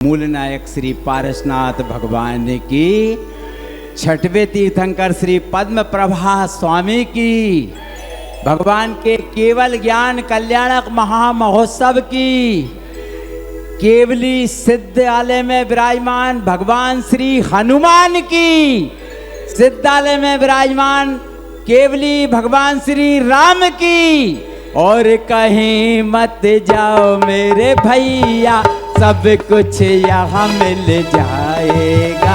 मूल नायक श्री पारसनाथ भगवान की, छठवें तीर्थंकर श्री पद्म प्रभा स्वामी की, भगवान के केवल ज्ञान कल्याणक महामहोत्सव की, केवली सिद्धालय में विराजमान भगवान श्री हनुमान की, सिद्धालय में विराजमान केवली भगवान श्री राम की, और कहीं मत जाओ मेरे भैया सब कुछ यहाँ मिल जाएगा।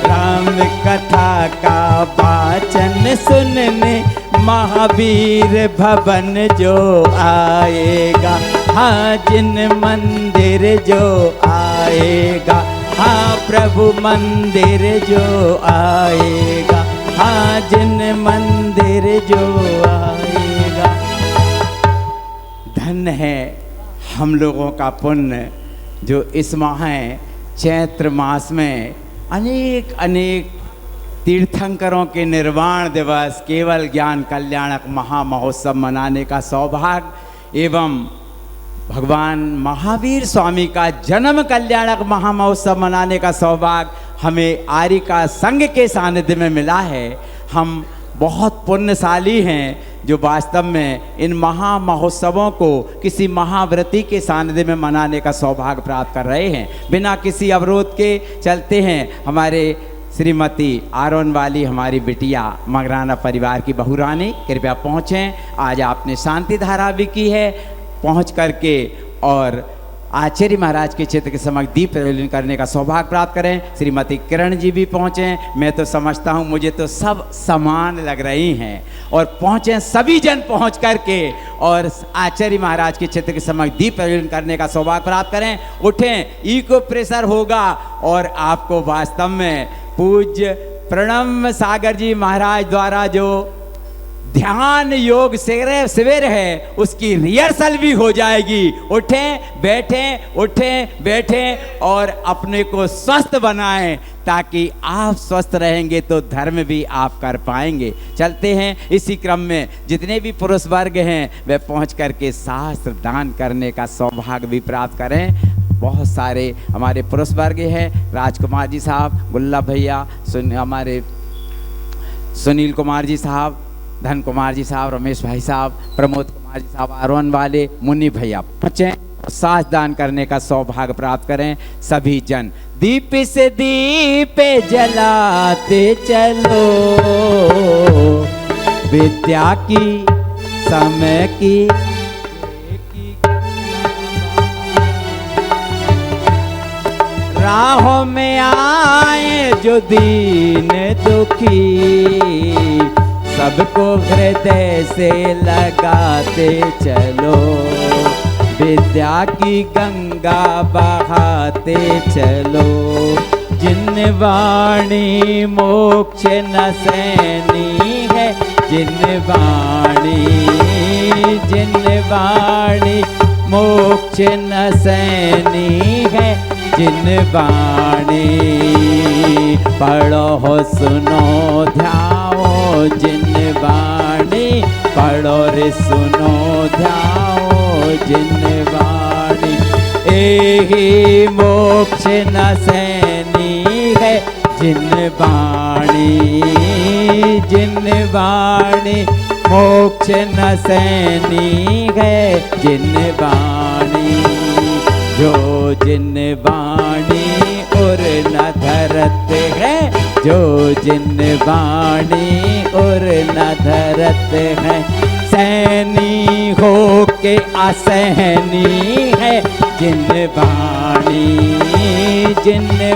राम कथा का वाचन सुनने महावीर भवन जो आएगा, हाँ जिन मंदिर जो आएगा, हाँ प्रभु मंदिर जो आएगा, हाँ जिन मंदिर जो आएगा। धन्य है हम लोगों का पुण्य जो इस माह चैत्र मास में अनेक अनेक तीर्थंकरों के निर्वाण दिवस केवल ज्ञान कल्याणक महामहोत्सव मनाने का सौभाग्य एवं भगवान महावीर स्वामी का जन्म कल्याणक महामहोत्सव मनाने का सौभाग्य हमें आर्यिका संघ के सानिध्य में मिला है। हम बहुत पुण्यशाली हैं जो वास्तव में इन महामहोत्सवों को किसी महाव्रती के सानिध्य में मनाने का सौभाग्य प्राप्त कर रहे हैं। बिना किसी अवरोध के चलते हैं। हमारे श्रीमती आरोन वाली हमारी बिटिया मगराना परिवार की बहू रानी कृपया पहुँचें। आज आपने शांति धारा भी की है, पहुँच करके और आचार्य महाराज के चित्र के समक्ष दीप प्रज्वलन करने का सौभाग्य प्राप्त करें। श्रीमती किरण जी भी पहुँचें। मैं तो समझता हूँ मुझे तो सब समान लग रही हैं, और पहुँचें सभी जन पहुँच करके और आचार्य महाराज के चित्र के समक्ष दीप प्रज्वलन करने का सौभाग्य प्राप्त करें। उठें, इको प्रेशर होगा और आपको वास्तव में पूज्य प्रणव सागर जी महाराज द्वारा जो ध्यान योग शिविर है उसकी रिहर्सल भी हो जाएगी। उठें बैठें, उठें बैठें और अपने को स्वस्थ बनाएं, ताकि आप स्वस्थ रहेंगे तो धर्म भी आप कर पाएंगे। चलते हैं। इसी क्रम में जितने भी पुरुष वर्ग हैं वे पहुंच करके शास्त्र दान करने का सौभाग्य भी प्राप्त करें। बहुत सारे हमारे पुरुष वर्ग हैं, राजकुमार जी साहब, गुल्ला भैया, हमारे सुनील कुमार जी साहब, धन कुमार जी साहब, रमेश भाई साहब, प्रमोद कुमार जी साहब, आरोन वाले, मुन्नी भैया पहुँचें, साथ दान करने का सौभाग्य प्राप्त करें। सभी जन दीप से दीप जलाते चलो, विद्या की समय की राहों में आए जो दीन दुखी, सबको हृदय से लगाते चलो, विद्या की गंगा बहाते चलो। जिन वाणी मोक्ष नसैनी है, जिन वाणी मोक्ष नसैनी है, जिन वाणी पढ़ो हो सुनो ध्याओ, जिन वाणी पढ़ो रे सुनो ध्याओ, जिन वाणी एही मोक्ष नसैनी है, जिन वाणी मोक्ष नसैनी है, जिन वाणी जो जिन वाणी और न धरत है, जो जिन वाणी और न धरत है, सैनी हो के असहनी है, जिन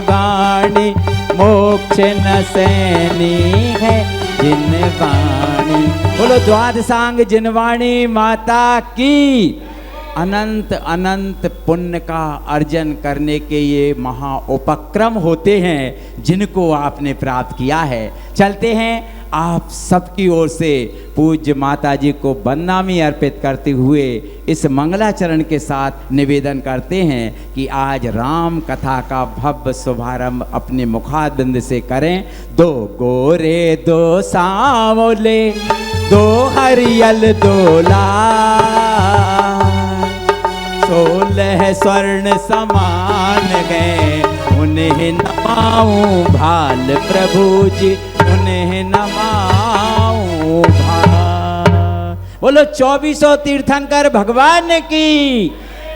वाणी मोक्ष न सैनी है, जिन वाणी। बोलो द्वादशांग जिनवाणी माता की। अनंत अनंत पुण्य का अर्जन करने के ये महा उपक्रम होते हैं जिनको आपने प्राप्त किया है। चलते हैं। आप सबकी ओर से पूज्य माता जी को बंदनामी अर्पित करते हुए इस मंगलाचरण के साथ निवेदन करते हैं कि आज राम कथा का भव्य शुभारंभ अपने मुखारबिंद से करें। दो गोरे दो सांवले, दो हरियल दो लाल, 16 स्वर्ण समान धाम गए, उन्हें नमाऊं भाल प्रभु जी, उन्हें नमाऊं भाल। बोलो 2400 तीर्थंकर भगवान की,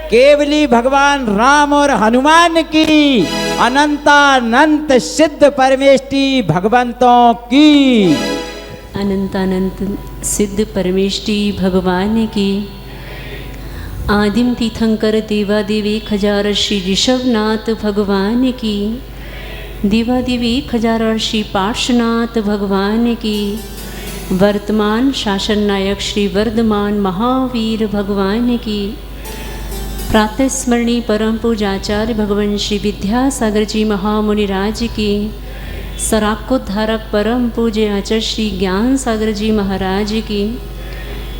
केवली भगवान राम और हनुमान की, अनंतानंत सिद्ध परमेष्टि भगवंतों की, अनंतानंत सिद्ध परमेष्टि भगवान की। आदिम तीर्थंकर देवादेव 1000 श्री ऋषभनाथ भगवान की, देवादेव 1000 श्री पार्श्वनाथ भगवान की। वर्तमान शासन नायक श्री वर्धमान महावीर भगवान की। प्रातः स्मरणीय परम पूजाचार्य भगवान श्री विद्यासागर जी महामुनि राज की। सराकोद्धारक परम पूज्य आचार्य श्री ज्ञान सागर जी महाराज की।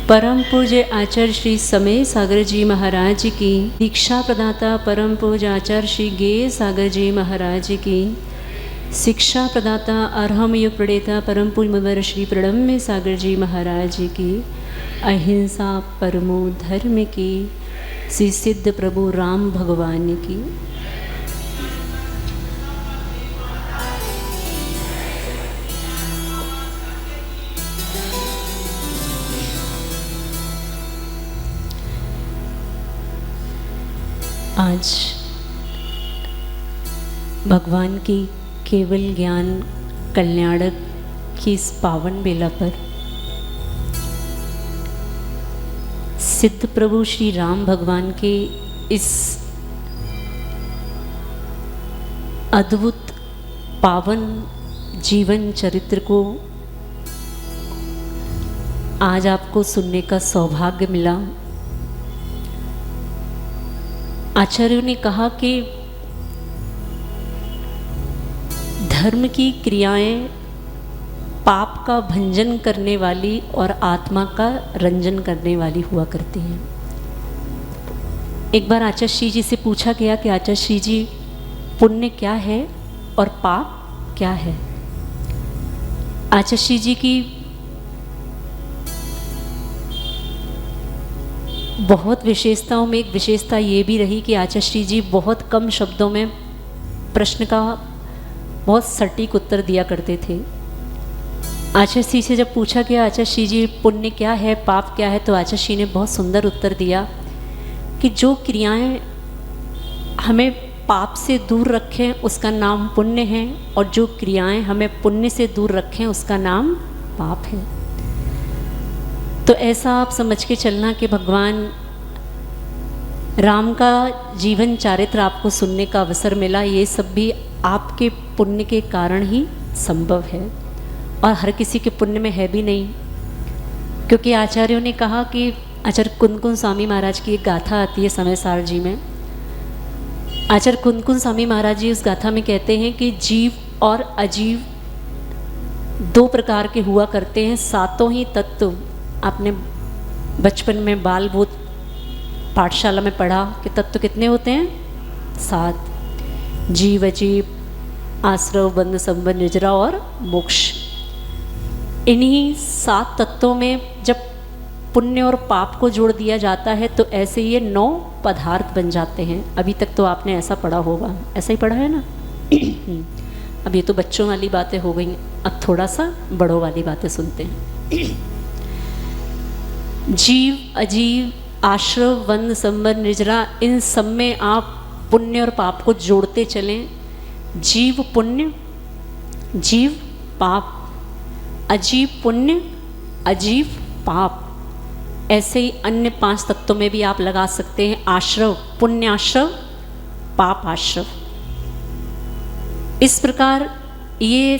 परम पूज्य आचार्य श्री समय सागर जी महाराज की। दीक्षा प्रदाता परम पूज्य आचार्य श्री गे सागर जी महाराज की। शिक्षा प्रदाता अर्हम युग प्रणेता परम पूज्य मुनिवर श्री प्रणम्य सागर जी महाराज की। अहिंसा परमो धर्म की, श्री सिद्ध प्रभु राम भगवान की। आज भगवान की केवल ज्ञान कल्याणक की इस पावन बेला पर सिद्ध प्रभु श्री राम भगवान के इस अद्भुत पावन जीवन चरित्र को आज आपको सुनने का सौभाग्य मिला। आचार्यों ने कहा कि धर्म की क्रियाएं पाप का भंजन करने वाली और आत्मा का रंजन करने वाली हुआ करती हैं। एक बार आचार्य श्री जी से पूछा गया कि आचार्य श्री जी, पुण्य क्या है और पाप क्या है? आचार्य श्री जी की बहुत विशेषताओं में एक विशेषता ये भी रही कि आचार्य श्री जी बहुत कम शब्दों में प्रश्न का बहुत सटीक उत्तर दिया करते थे। आचार्य श्री से जब पूछा गया आचार्य श्री जी पुण्य क्या है पाप क्या है, तो आचार्य श्री ने बहुत सुंदर उत्तर दिया कि जो क्रियाएं हमें पाप से दूर रखें उसका नाम पुण्य है, और जो क्रियाएं हमें पुण्य से दूर रखें उसका नाम पाप है। तो ऐसा आप समझ के चलना कि भगवान राम का जीवन चरित्र आपको सुनने का अवसर मिला, ये सब भी आपके पुण्य के कारण ही संभव है, और हर किसी के पुण्य में है भी नहीं। क्योंकि आचार्यों ने कहा कि आचार्य कुंदकुंद स्वामी महाराज की एक गाथा आती है समय सार जी में। आचार्य कुंदकुंद स्वामी महाराज जी उस गाथा में कहते हैं कि जीव और अजीव दो प्रकार के हुआ करते हैं। सातों ही तत्व आपने बचपन में बाल बोध पाठशाला में पढ़ा कि तत्व कितने होते हैं? 7। जीव अजीव आश्रव बंध संबंध निजरा और मोक्ष। इन्हीं 7 तत्वों में जब पुण्य और पाप को जोड़ दिया जाता है तो ऐसे ये 9 पदार्थ बन जाते हैं। अभी तक तो आपने ऐसा पढ़ा होगा, ऐसा ही पढ़ा है ना? अब ये तो बच्चों वाली बातें हो गई, अब थोड़ा सा बड़ों वाली बातें सुनते हैं। जीव अजीव आश्रव बंध संबंध निजरा, इन सब में आप पुण्य और पाप को जोड़ते चलें। जीव पुण्य, जीव पाप, अजीव पुण्य, अजीव पाप। ऐसे ही अन्य 5 तत्वों में भी आप लगा सकते हैं आश्रव, पुण्य आश्रव, पाप आश्रव। इस प्रकार ये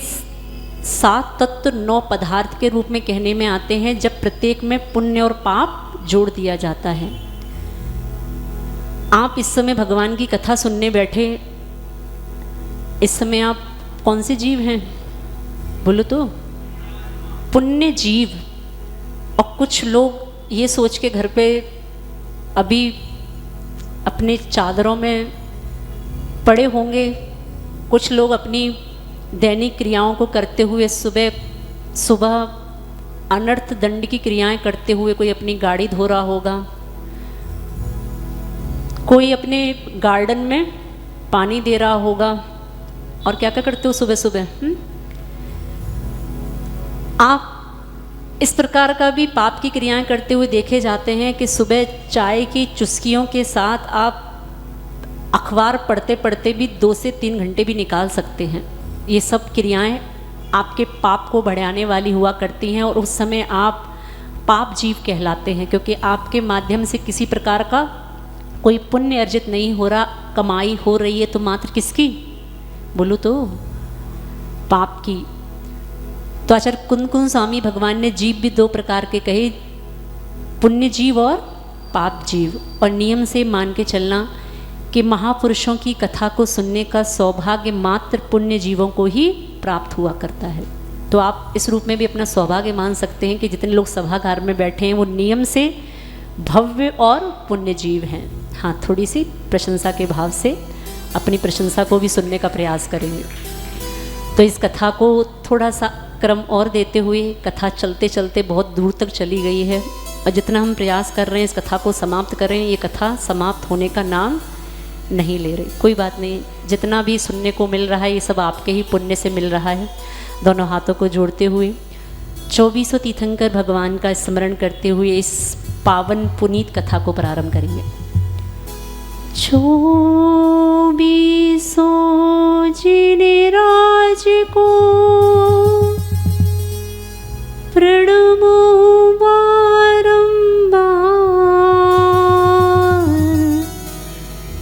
7 तत्व 9 पदार्थ के रूप में कहने में आते हैं जब प्रत्येक में पुण्य और पाप जोड़ दिया जाता है। आप इस समय भगवान की कथा सुनने बैठे, इस समय आप कौन से जीव हैं? बोलो तो। पुण्य जीव। और कुछ लोग ये सोच के घर पे अभी अपने चादरों में पड़े होंगे, कुछ लोग अपनी दैनिक क्रियाओं को करते हुए सुबह अनर्थ दंड की क्रियाएं करते हुए कोई अपनी गाड़ी धो रहा होगा, कोई अपने गार्डन में पानी दे रहा होगा। और क्या क्या करते हो सुबह सुबह? आप इस प्रकार का भी पाप की क्रियाएं करते हुए देखे जाते हैं कि सुबह चाय की चुस्कियों के साथ आप अखबार पढ़ते पढ़ते भी 2 से 3 घंटे भी निकाल सकते हैं। ये सब क्रियाएं आपके पाप को बढ़ाने वाली हुआ करती हैं और उस समय आप पाप जीव कहलाते हैं, क्योंकि आपके माध्यम से किसी प्रकार का कोई पुण्य अर्जित नहीं हो रहा, कमाई हो रही है तो मात्र किसकी? बोलो तो पाप की। तो आचार्य कुंद स्वामी भगवान ने जीव भी 2 प्रकार के कहे, पुण्य जीव और पाप जीव। और नियम से मान के चलना कि महापुरुषों की कथा को सुनने का सौभाग्य मात्र पुण्य जीवों को ही प्राप्त हुआ करता है। तो आप इस रूप में भी अपना सौभाग्य मान सकते हैं कि जितने लोग सभागार में बैठे हैं वो नियम से भव्य और पुण्य जीव हैं। हाँ, थोड़ी सी प्रशंसा के भाव से अपनी प्रशंसा को भी सुनने का प्रयास करेंगे। तो इस कथा को थोड़ा सा क्रम और देते हुए कथा चलते चलते बहुत दूर तक चली गई है और जितना हम प्रयास कर रहे हैं इस कथा को समाप्त करें, ये कथा समाप्त होने का नाम नहीं ले रही। कोई बात नहीं, जितना भी सुनने को मिल रहा है ये सब आपके ही पुण्य से मिल रहा है। दोनों हाथों को जोड़ते हुए 2400 तीर्थंकर भगवान का स्मरण करते हुए इस पावन पुनीत कथा को प्रारंभ करेंगे। 2400 जिनराज को प्रणमो बारंबार,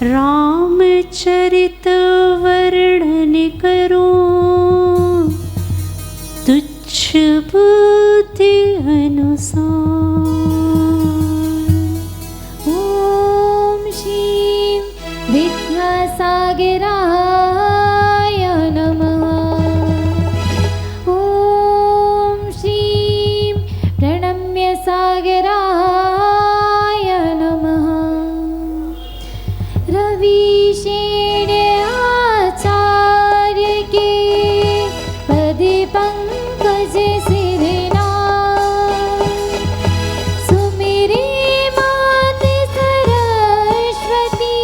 रामचरित वर्णन करो तुच्छ बुद्धि अनुसार। ओम श्री विद्यासागराय नमः। ओम श्री प्रणम्य सागराय नमः। रविशेण आचार्य के पद पंकज सिरना, सुमिरे मात सरस्वती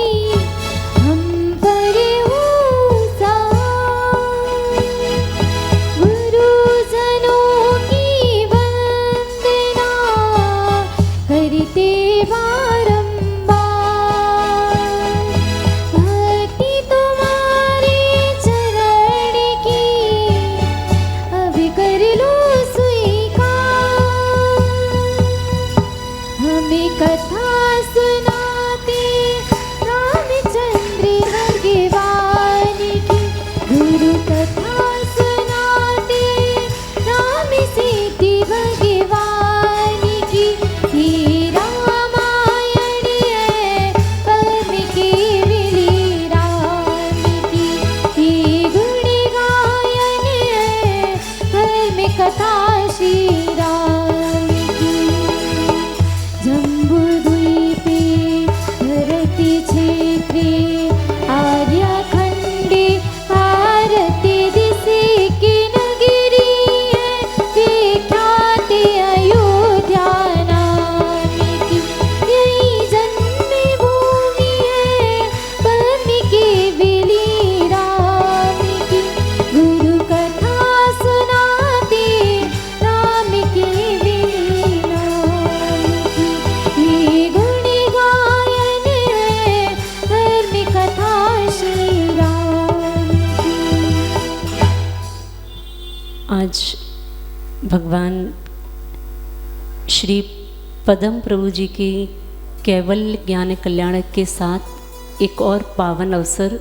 हम पर गुरुजनों की वंदना करते बारंबार। भक्ति तुम्हारे चरण की अब कर लो स्वीकार। हमें कथा सुनाते रामचंद्र भगवान की, गुरु कथा सुनाते राम सीति भगवान की। ये रामायण है परम केवली राम की, ये गुण गायन है परम कथा श्री राम की। जम्बूद्वीपे भरती क्षेत्रे आर्याखण्डे भारते दिशि की नगरी है विख्यात अयोध्या नाम की। यही जन्मभूमि है परम केवली राम की, गुरु कथा सुनाते राम केवली नाम की। ये गुण गायन है धर्म कथा श्री राम की। आज भगवान श्री पदम प्रभु जी की कैवल्य ज्ञान कल्याण के साथ एक और पावन अवसर,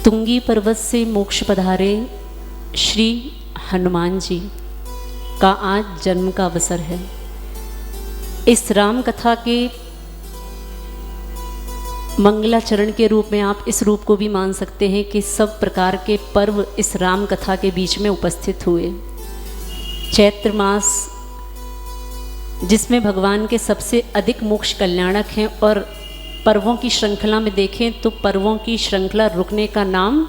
तुंगी पर्वत से मोक्ष पधारे श्री हनुमान जी का आज जन्म का अवसर है। इस राम कथा के मंगलाचरण के रूप में आप इस रूप को भी मान सकते हैं कि सब प्रकार के पर्व इस राम कथा के बीच में उपस्थित हुए। चैत्र मास जिसमें भगवान के सबसे अधिक मोक्ष कल्याणक हैं, और पर्वों की श्रृंखला में देखें तो पर्वों की श्रृंखला रुकने का नाम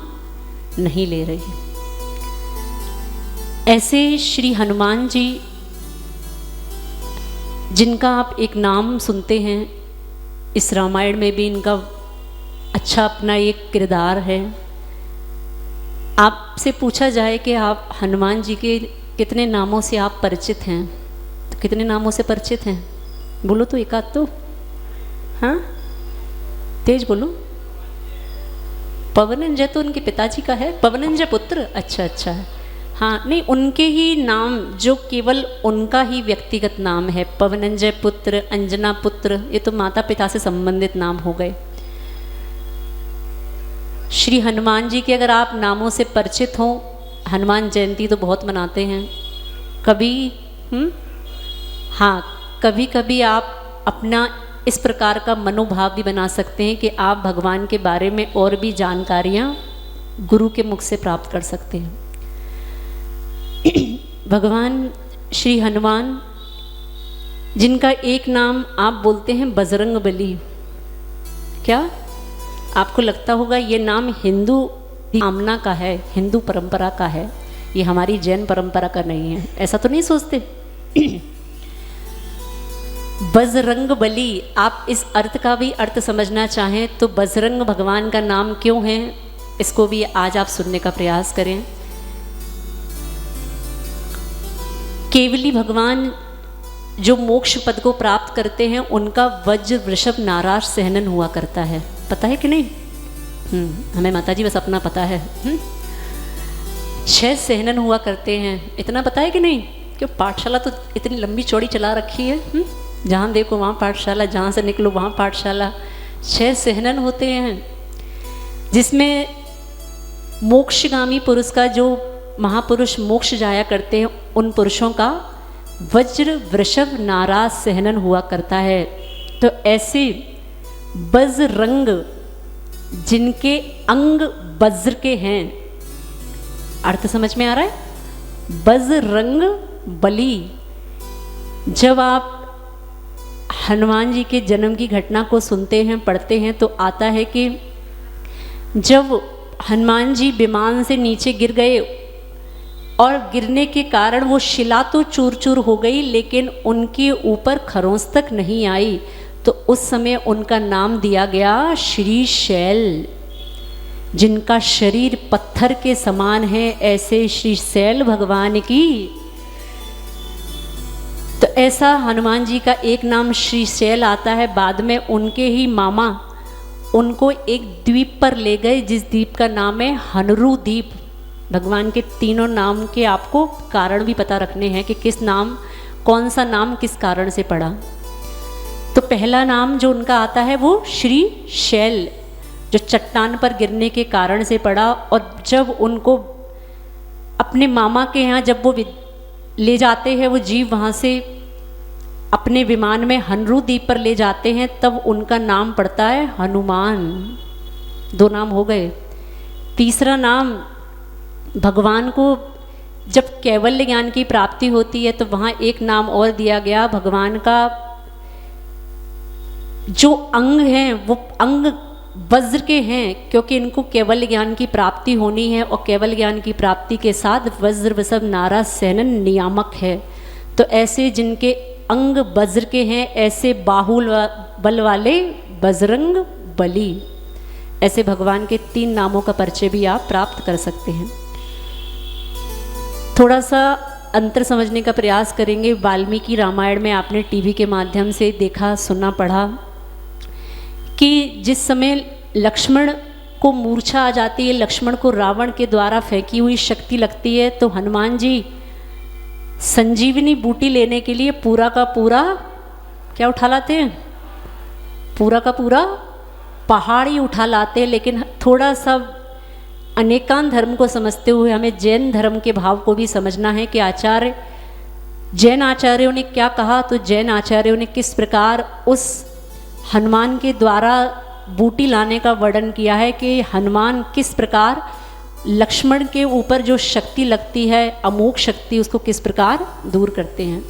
नहीं ले रही। ऐसे श्री हनुमान जी जिनका आप एक नाम सुनते हैं, इस रामायण में भी इनका अच्छा अपना एक किरदार है। आपसे पूछा जाए कि आप हनुमान जी के कितने नामों से आप परिचित हैं, तो कितने नामों से परिचित हैं? बोलो तो एक आध तो, हाँ तेज बोलो। पवनंजय तो उनके पिताजी का है, पवनंजय पुत्र। अच्छा अच्छा, हाँ नहीं, उनके ही नाम जो केवल उनका ही व्यक्तिगत नाम है, पवनंजय पुत्र, अंजना पुत्र, ये तो माता पिता से संबंधित नाम हो गए। श्री हनुमान जी के अगर आप नामों से परिचित हों, हनुमान जयंती तो बहुत मनाते हैं। कभी हाँ, कभी कभी आप अपना इस प्रकार का मनोभाव भी बना सकते हैं कि आप भगवान के बारे में और भी जानकारियाँ गुरु के मुख से प्राप्त कर सकते हैं। भगवान श्री हनुमान, जिनका एक नाम आप बोलते हैं बजरंग बली, क्या आपको लगता होगा ये नाम हिंदू कामना का है, हिंदू परंपरा का है, ये हमारी जैन परंपरा का नहीं है, ऐसा तो नहीं सोचते? बजरंग बली, आप इस अर्थ का भी अर्थ समझना चाहें तो बजरंग भगवान का नाम क्यों है, इसको भी आज आप सुनने का प्रयास करें। केवली भगवान जो मोक्ष पद को प्राप्त करते हैं, उनका वज्र वृषभ नाराज सहनन हुआ करता है, पता है कि नहीं? हमें माता जी बस अपना पता है। 6 सहनन हुआ करते हैं, इतना पता है कि नहीं? क्यों पाठशाला तो इतनी लंबी चौड़ी चला रखी है, जहाँ देखो वहाँ पाठशाला, जहाँ से निकलो वहाँ पाठशाला। 6 सहनन होते हैं, जिसमें मोक्षगामी पुरुष का, जो महापुरुष मोक्ष जाया करते हैं, उन पुरुषों का वज्र वृषभ नाराज सहनन हुआ करता है। तो ऐसे बजरंग, जिनके अंग वज्र के हैं, अर्थ समझ में आ रहा है? बजरंग बली। जब आप हनुमान जी के जन्म की घटना को सुनते हैं, पढ़ते हैं, तो आता है कि जब हनुमान जी विमान से नीचे गिर गए और गिरने के कारण वो शिला तो चूर चूर हो गई, लेकिन उनके ऊपर खरोंच तक नहीं आई, तो उस समय उनका नाम दिया गया श्री शैल। जिनका शरीर पत्थर के समान है, ऐसे श्री शैल भगवान की। तो ऐसा हनुमान जी का एक नाम श्री शैल आता है। बाद में उनके ही मामा उनको एक द्वीप पर ले गए, जिस द्वीप का नाम है हनरू द्वीप। भगवान के तीनों नाम के आपको कारण भी पता रखने हैं कि किस नाम, कौन सा नाम किस कारण से पड़ा। तो पहला नाम जो उनका आता है वो श्री शैल, जो चट्टान पर गिरने के कारण से पड़ा। और जब उनको अपने मामा के यहाँ जब वो ले जाते हैं, वो जीव वहाँ से अपने विमान में हनरू द्वीप पर ले जाते हैं, तब उनका नाम पड़ता है हनुमान। 2 नाम हो गए। तीसरा नाम, भगवान को जब कैवल्य ज्ञान की प्राप्ति होती है, तो वहाँ एक नाम और दिया गया। भगवान का जो अंग हैं वो अंग वज्र के हैं, क्योंकि इनको केवल ज्ञान की प्राप्ति होनी है, और केवल ज्ञान की प्राप्ति के साथ वज्र वृषभ नाराज सहनन नियामक है। तो ऐसे जिनके अंग वज्र के हैं, ऐसे बाहुल बल वाले बजरंग बली। ऐसे भगवान के 3 नामों का परिचय भी आप प्राप्त कर सकते हैं। थोड़ा सा अंतर समझने का प्रयास करेंगे। वाल्मीकि रामायण में आपने टीवी के माध्यम से देखा, सुना, पढ़ा कि जिस समय लक्ष्मण को मूर्छा आ जाती है, लक्ष्मण को रावण के द्वारा फेंकी हुई शक्ति लगती है, तो हनुमान जी संजीवनी बूटी लेने के लिए पूरा का पूरा क्या उठा लाते हैं? पूरा का पूरा पहाड़ ही उठा लाते हैं। लेकिन थोड़ा सा अनेकांत धर्म को समझते हुए हमें जैन धर्म के भाव को भी समझना है कि जैन आचार्यों ने क्या कहा। तो जैन आचार्यों ने किस प्रकार उस हनुमान के द्वारा बूटी लाने का वर्णन किया है कि हनुमान किस प्रकार लक्ष्मण के ऊपर जो शक्ति लगती है, अमोघ शक्ति, उसको किस प्रकार दूर करते हैं।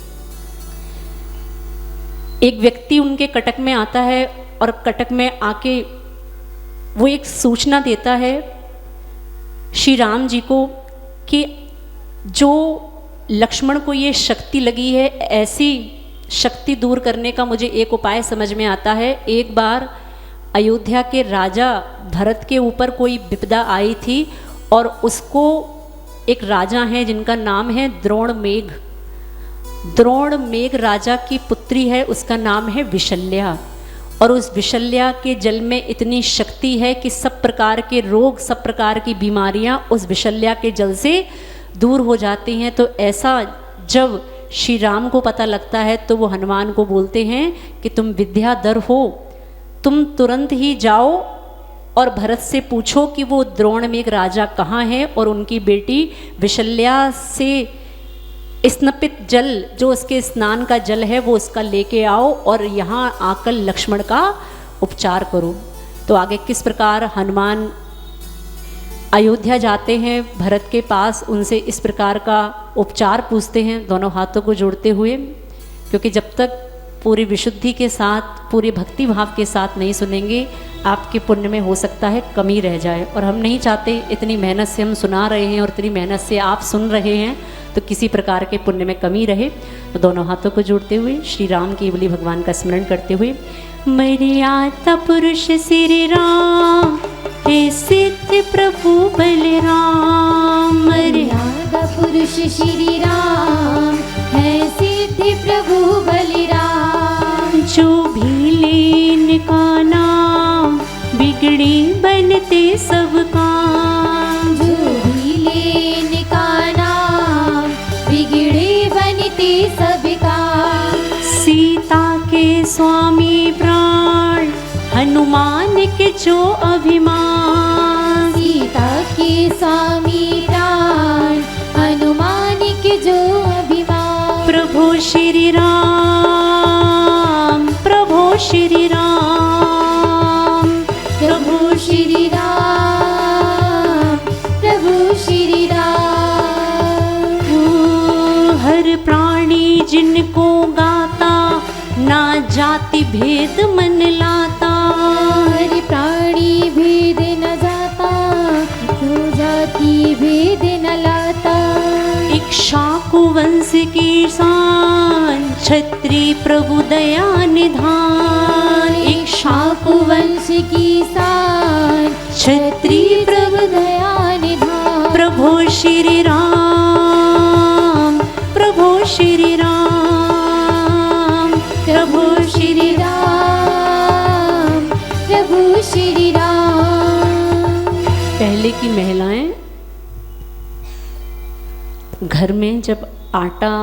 एक व्यक्ति उनके कटक में आता है और कटक में आके वो एक सूचना देता है श्री राम जी को कि जो लक्ष्मण को ये शक्ति लगी है, ऐसी शक्ति दूर करने का मुझे एक उपाय समझ में आता है। एक बार अयोध्या के राजा भरत के ऊपर कोई विपदा आई थी और उसको एक राजा हैं जिनका नाम है द्रोण मेघ। द्रोण मेघ राजा की पुत्री है, उसका नाम है विशल्या। और उस विशल्या के जल में इतनी शक्ति है कि सब प्रकार के रोग, सब प्रकार की बीमारियां उस विशल्या के जल से दूर हो जाती हैं। तो ऐसा जब श्री राम को पता लगता है तो वो हनुमान को बोलते हैं कि तुम विद्याधर हो, तुम तुरंत ही जाओ और भरत से पूछो कि वो द्रोण मेघ राजा कहाँ है और उनकी बेटी विशल्या से स्नपित जल, जो उसके स्नान का जल है, वो उसका लेके आओ और यहाँ आकर लक्ष्मण का उपचार करो। तो आगे किस प्रकार हनुमान अयोध्या जाते हैं भरत के पास, उनसे इस प्रकार का उपचार पूछते हैं दोनों हाथों को जोड़ते हुए, क्योंकि जब तक पूरी विशुद्धि के साथ, पूरे भक्ति भाव के साथ नहीं सुनेंगे, आपके पुण्य में हो सकता है कमी रह जाए। और हम नहीं चाहते, इतनी मेहनत से हम सुना रहे हैं और इतनी मेहनत से आप सुन रहे हैं, तो किसी प्रकार के पुण्य में कमी रहे। तो दोनों हाथों को जोड़ते हुए श्री राम केवली भगवान का स्मरण करते हुए, मर्यादा पुरुष श्री राम, हे सिद्ध प्रभु बलराम। मर्यादा पुरुष श्री राम, है सिद्ध प्रभु बलराम। जो भी लेन का नाम, बिगड़ी बनते सब काम। जो भी लेन का नाम, बिगड़े बनते सब काम। सीता के स्वामी प्राण, हनुमान के जो अभिमान। सीता के स्वामी प्राण, हनुमान के जो अभिमान। प्रभु श्री राम, प्रभु श्री राम, प्रभु श्री राम, प्रभु श्री राम। हर प्राणी जिनको गाता, ना जाति भेद मन लाता। हर प्राणी भेद न जाता, तो जाति भेद न लाता। इक्ष्वाकु वंश की शान, क्षत्रिय प्रभु दया निधान। इक्ष्वाकु वंश की शान, क्षत्रिय प्रभु दया निधान। प्रभु श्री राम, प्रभु श्री राम, प्रभु श्री राम, प्रभु श्री राम। पहले की महिलाएं घर में जब आटा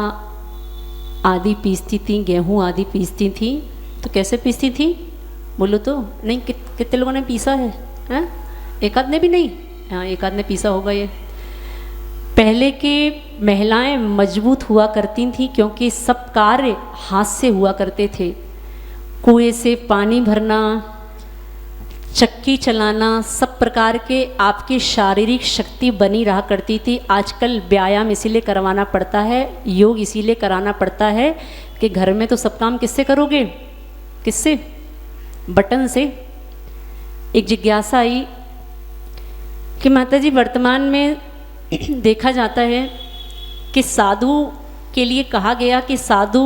आदि पीसती थी, गेहूं आदि पीसती थी, तो कैसे पीसती थी बोलो तो? नहीं, कितने लोगों ने पीसा है? हैं? एक आध ने भी नहीं? हाँ, एक आध ने पीसा होगा ये। पहले के महिलाएं मजबूत हुआ करती थी क्योंकि सब कार्य हाथ से हुआ करते थे। कुएं से पानी भरना, चक्की चलाना, सब प्रकार के आपकी शारीरिक शक्ति बनी रहा करती थी। आजकल व्यायाम इसीलिए करवाना पड़ता है, योग इसीलिए कराना पड़ता है कि घर में तो सब काम किससे करोगे? किससे? बटन से। एक जिज्ञासा आई कि माता जी, वर्तमान में देखा जाता है कि साधु के लिए कहा गया कि साधु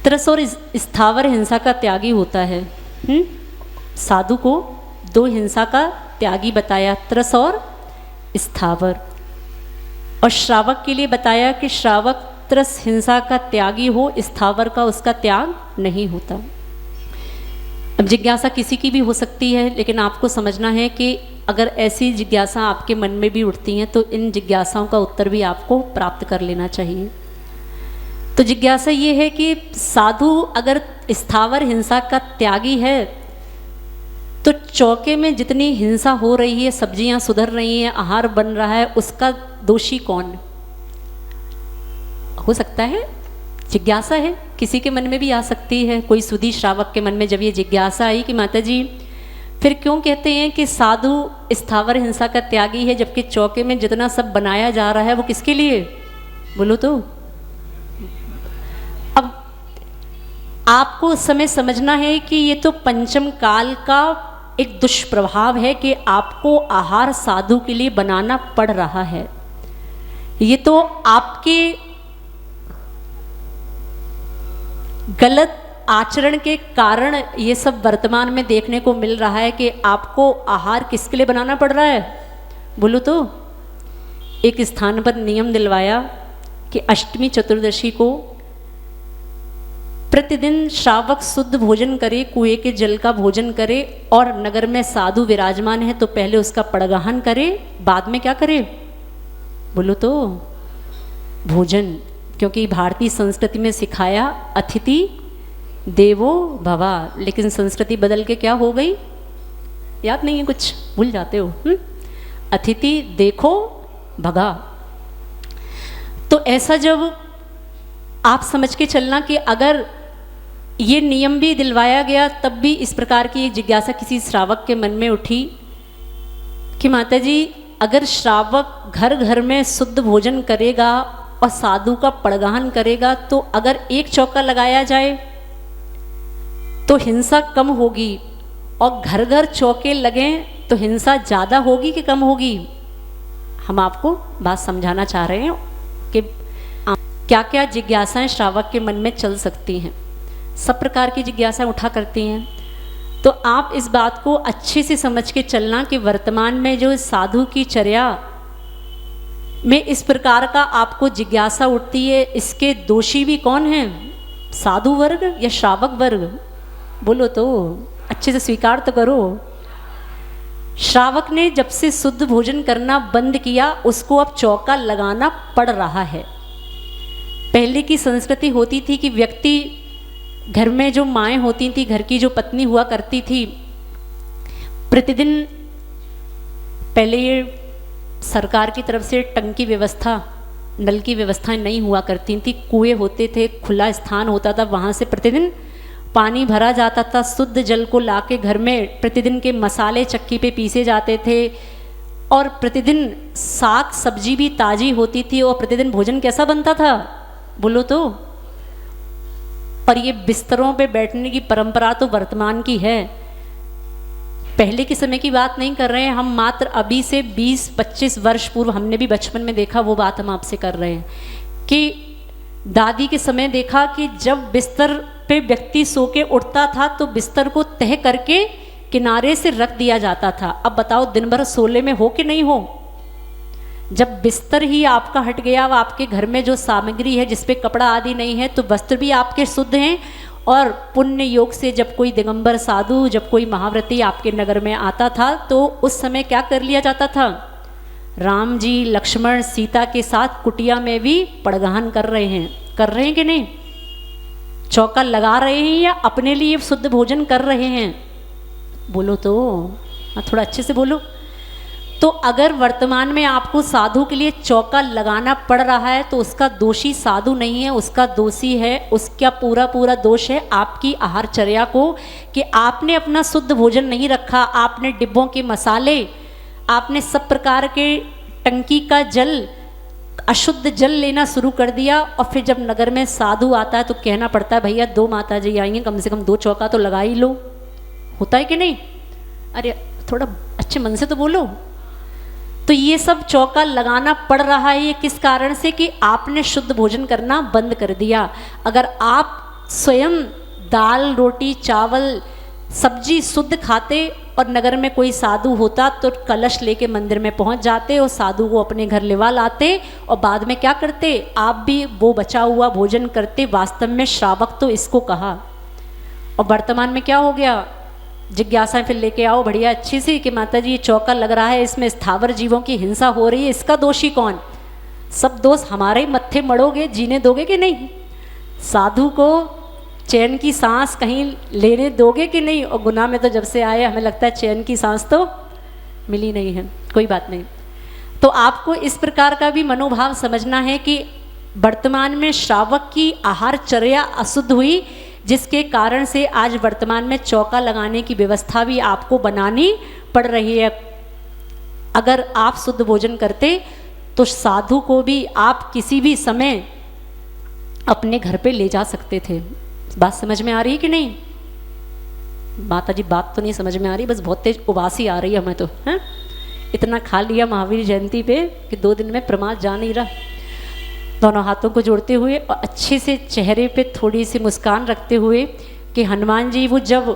त्रस और स्थावर हिंसा का त्यागी होता है। साधु को दो हिंसा का त्यागी बताया, त्रस और स्थावर। और श्रावक के लिए बताया कि श्रावक त्रस हिंसा का त्यागी हो, स्थावर का उसका त्याग नहीं होता। अब जिज्ञासा किसी की भी हो सकती है, लेकिन आपको समझना है कि अगर ऐसी जिज्ञासा आपके मन में भी उठती हैं तो इन जिज्ञासाओं का उत्तर भी आपको प्राप्त कर लेना चाहिए। तो जिज्ञासा ये है कि साधु अगर स्थावर हिंसा का त्यागी है तो चौके में जितनी हिंसा हो रही है, सब्जियां सुधर रही हैं, आहार बन रहा है, उसका दोषी कौन हो सकता है? जिज्ञासा है, किसी के मन में भी आ सकती है। कोई सुधी श्रावक के मन में जब ये जिज्ञासा आई कि माता जी फिर क्यों कहते हैं कि साधु स्थावर हिंसा का त्यागी है, जबकि चौके में जितना सब बनाया जा रहा है वो किसके लिए बोलो तो? अब आपको उस समय समझना है कि ये तो पंचम काल का एक दुष्प्रभाव है कि आपको आहार साधु के लिए बनाना पड़ रहा है। ये तो आपके गलत आचरण के कारण ये सब वर्तमान में देखने को मिल रहा है कि आपको आहार किसके लिए बनाना पड़ रहा है? बोलो तो। एक स्थान पर नियम दिलवाया कि अष्टमी चतुर्दशी को प्रतिदिन श्रावक शुद्ध भोजन करे, कुएं के जल का भोजन करे, और नगर में साधु विराजमान है तो पहले उसका पड़गाहन करे, बाद में क्या करे? बोलो तो, भोजन। क्योंकि भारतीय संस्कृति में सिखाया अतिथि देवो भवा, लेकिन संस्कृति बदल के क्या हो गई? याद नहीं है कुछ, भूल जाते हो। अतिथि देखो भगा। तो ऐसा जब आप समझ के चलना कि अगर ये नियम भी दिलवाया गया तब भी इस प्रकार की एक जिज्ञासा किसी श्रावक के मन में उठी कि माता जी, अगर श्रावक घर घर में शुद्ध भोजन करेगा और साधु का पड़गाहन करेगा तो अगर एक चौका लगाया जाए तो हिंसा कम होगी, और घर घर चौके लगें तो हिंसा ज़्यादा होगी कि कम होगी? हम आपको बात समझाना चाह रहे हैं कि क्या क्या जिज्ञासाएं श्रावक के मन में चल सकती हैं। सब प्रकार की जिज्ञासाएं उठा करती हैं। तो आप इस बात को अच्छे से समझ के चलना कि वर्तमान में जो साधु की चर्या में इस प्रकार का आपको जिज्ञासा उठती है, इसके दोषी भी कौन हैं? साधु वर्ग या श्रावक वर्ग? बोलो तो, अच्छे से स्वीकार तो करो। श्रावक ने जब से शुद्ध भोजन करना बंद किया उसको अब चौका लगाना पड़ रहा है। पहले की संस्कृति होती थी कि व्यक्ति घर में जो माएँ होती थी, घर की जो पत्नी हुआ करती थी, प्रतिदिन, पहले ये सरकार की तरफ से टंकी व्यवस्था, नल की व्यवस्थाएं नहीं हुआ करती थी, कुएं होते थे, खुला स्थान होता था, वहाँ से प्रतिदिन पानी भरा जाता था, शुद्ध जल को लाके घर में प्रतिदिन के मसाले चक्की पे पीसे जाते थे, और प्रतिदिन साग सब्जी भी ताज़ी होती थी, और प्रतिदिन भोजन कैसा बनता था? बोलो तो। और ये बिस्तरों पे बैठने की परंपरा तो वर्तमान की है, पहले के समय की बात नहीं कर रहे हैं हम। मात्र अभी से 20-25 वर्ष पूर्व, हमने भी बचपन में देखा, वो बात हम आपसे कर रहे हैं कि दादी के समय देखा कि जब बिस्तर पे व्यक्ति सो के उठता था तो बिस्तर को तह करके किनारे से रख दिया जाता था। अब बताओ दिन भर सोले में हो कि नहीं हो? जब बिस्तर ही आपका हट गया, अब आपके घर में जो सामग्री है जिसपे कपड़ा आदि नहीं है, तो वस्त्र भी आपके शुद्ध हैं, और पुण्य योग से जब कोई दिगंबर साधु, जब कोई महाव्रती आपके नगर में आता था तो उस समय क्या कर लिया जाता था? राम जी लक्ष्मण सीता के साथ कुटिया में भी पड़गाहन कर रहे हैं कि नहीं? चौका लगा रहे हैं या अपने लिए शुद्ध भोजन कर रहे हैं? बोलो तो, थोड़ा अच्छे से बोलो। तो अगर वर्तमान में आपको साधु के लिए चौका लगाना पड़ रहा है तो उसका दोषी साधु नहीं है, उसका दोषी है, उसका पूरा दोष है आपकी आहारचर्या को, कि आपने अपना शुद्ध भोजन नहीं रखा, आपने डिब्बों के मसाले, आपने सब प्रकार के टंकी का जल, अशुद्ध जल लेना शुरू कर दिया। और फिर जब नगर में साधु आता है तो कहना पड़ता है भैया 2 माता जी आएंगे, कम से कम 2 चौका तो लगा ही लो। होता है कि नहीं? अरे थोड़ा अच्छे मन से तो बोलो। तो ये सब चौका लगाना पड़ रहा है, ये किस कारण से? कि आपने शुद्ध भोजन करना बंद कर दिया। अगर आप स्वयं दाल रोटी चावल सब्जी शुद्ध खाते और नगर में कोई साधु होता तो कलश लेके मंदिर में पहुंच जाते और साधु को अपने घर लेवा लाते, और बाद में क्या करते? आप भी वो बचा हुआ भोजन करते। वास्तव में श्रावक तो इसको कहा। और वर्तमान में क्या हो गया? जिज्ञासाएं फिर लेके आओ बढ़िया अच्छी सी कि माता जी ये चौका लग रहा है, इसमें स्थावर जीवों की हिंसा हो रही है, इसका दोषी कौन? सब दोष हमारे ही मत्थे मड़ोगे, जीने दोगे कि नहीं? साधु को चैन की सांस कहीं लेने दोगे कि नहीं? और गुनाह में तो जब से आए हमें लगता है चैन की सांस तो मिली नहीं है। कोई बात नहीं। तो आपको इस प्रकार का भी मनोभाव समझना है कि वर्तमान में श्रावक की आहारचर्या अशुद्ध हुई, जिसके कारण से आज वर्तमान में चौका लगाने की व्यवस्था भी आपको बनानी पड़ रही है। अगर आप शुद्ध भोजन करते तो साधु को भी आप किसी भी समय अपने घर पे ले जा सकते थे। बात समझ में आ रही है कि नहीं? माता जी बात तो नहीं समझ में आ रही, बस बहुत तेज उबासी आ रही है हमें तो, हैं? इतना खा लिया महावीर जयंती पे कि 2 दिन में प्रमाद जा नहीं रहा। दोनों हाथों को जोड़ते हुए और अच्छे से चेहरे पे थोड़ी सी मुस्कान रखते हुए कि हनुमान जी वो जब